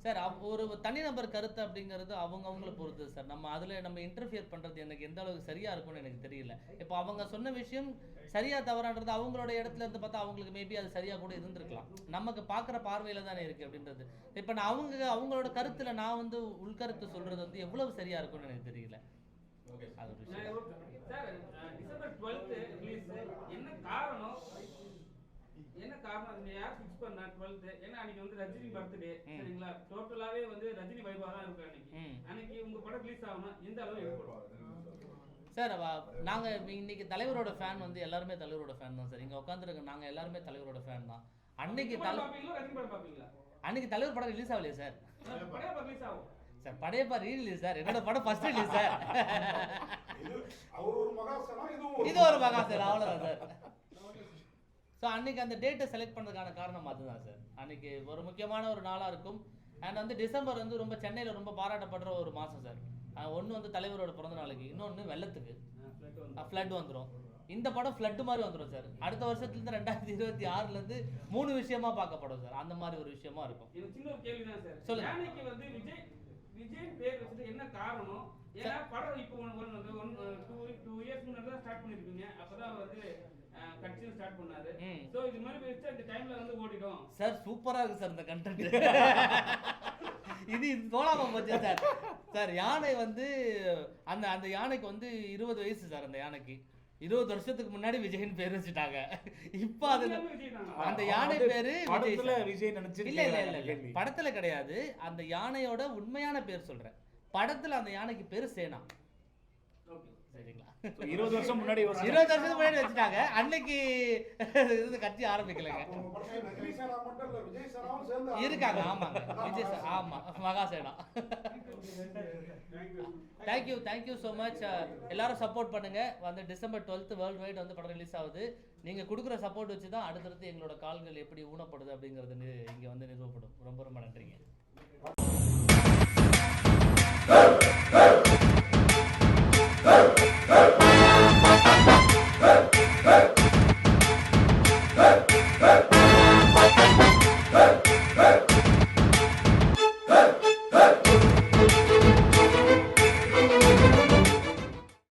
சார் ஒரு தனிநபர் கருத்து அப்படிங்கிறது அவங்கள பொறுத்து சார். நம்ம அதில் நம்ம இன்டர்ஃபியர் பண்ணுறது எனக்கு எந்த அளவுக்கு சரியாக இருக்கும்னு எனக்கு தெரியல. இப்போ அவங்க சொன்ன விஷயம் சரியாக தவறான்றது அவங்களோட இடத்துல இருந்து பார்த்தா அவங்களுக்கு மேபி அது சரியாக கூட இருந்திருக்கலாம். நமக்கு பார்க்குற பார்வையில் தானே இருக்குது அப்படின்றது. இப்போ நான் அவங்களோட கருத்தில் நான் வந்து உள்கருத்து சொல்கிறது வந்து எவ்வளவு சரியாக இருக்கும்னு எனக்கு தெரியல. அது ஒரு விஷயம் சார். டிசம்பர் 12th ரிலீஸ், என்ன காரணம் அது யார் ஃபிக்ஸ் பண்ணா 12th? ஏன்னா அன்னைக்கு வந்து ரஜினி பர்த்டே, சரிங்களா? டோட்டலாவே வந்து ரஜினி வைபா தான் இருக்கு அன்னைக்கு உங்க படம் ரிலீஸ் ஆகும்னா எந்த அளவு ஏற்படும் சார்? நாங்க இன்னைக்கு தலைவரோட ஃபேன் வந்து எல்லாருமே தலைவரோட ஃபேன் தான் சார். இங்க உட்காந்துருக்க நாங்க எல்லாருமே தலைவரோட ஃபேன் தான். அன்னைக்கு தலைவர் படம் ரிலீஸ் ஆகலையே sir. Sir Padayappa rerelease sir, என்னோட படம் ஃபர்ஸ்ட் ரிலீஸ் சார். இது ஒரு மகாசனா அவ்வளோதான் சார். ஸோ அன்றைக்கி அந்த டேட்டை செலக்ட் பண்ணுறதுக்கான காரணம் அதுதான் சார். அன்றைக்கி ஒரு முக்கியமான ஒரு நாளாக இருக்கும். அண்ட் வந்து டிசம்பர் வந்து ரொம்ப சென்னையில் ரொம்ப பாராட்டப்படுற ஒரு மாதம் சார். ஒன்று வந்து தலைவரோட பிறந்த நாளுக்கு, இன்னொன்று வெள்ளத்துக்கு ஃப்ளட் வந்துடும். இந்த படம் ஃப்ளட் மாதிரி வந்துடும் சார். அடுத்த வருஷத்துலேருந்து 2026லேருந்து 3 விஷயமா பார்க்கப்படும் சார். அந்த மாதிரி ஒரு விஷயமா இருக்கும். எனக்கு சின்ன ஒரு கேள்வி தான் சார். சொல்லுங்க. யானைக்கு வந்து விஜய் பேர் வச்சது என்ன காரணம்? ஏன்னா படம் இப்போ 2 இயர்ஸ் முன்னாடி தான் ஸ்டார்ட் பண்ணிருக்கீங்க. அப்பதான் அவர் வந்து கட்சியும் ஸ்டார்ட் பண்ணாரு. சோ இது மாதிரி வச்சு அந்த டைம்ல வந்து ஓடிடும் சார். சூப்பரா இருக்கு சார் இந்த கண்டென்ட். இது தோலாம போச்சு சார். சார் யானை வந்து அந்த யானைக்கு வந்து 20 வயசு சார். அந்த யானைக்கு 20 வருஷத்துக்கு முன்னாடி விஜய்னு பேர் வச்சுட்டாங்க. இப்போ அதுல அந்த யானை பேரு படத்துல விஜய் நினைச்சு இல்ல படத்துல கிடையாது. அந்த யானையோட உண்மையான பேர் சொல்றேன். படத்துல அந்த யானைக்கு பேரு சேனா. சரிங்களா? 20 வருஷம் முன்னாடி 20 வருஷத்துக்கு முன்னாடி வச்சுட்டாங்க. அன்னைக்கு இது கட்சி ஆரம்பிக்கலைங்க. இருக்காங்க. ஆமாங்க விஜய் சார். ஆமா மகாசேனா. Thank you so much. எல்லாரும் சப்போர்ட் பண்ணுங்க. வந்து December 12 வேர்ல்டு வைட் வந்து படம் ரிலீஸ் ஆகுது. நீங்க கொடுக்குற சப்போர்ட் வச்சு தான் அடுத்தடுத்து எங்களோட கால்கள் எப்படி ஊனப்படுது அப்படிங்கிறது இங்க வந்து நிறுவப்படும். ரொம்ப ரொம்ப நன்றிங்க.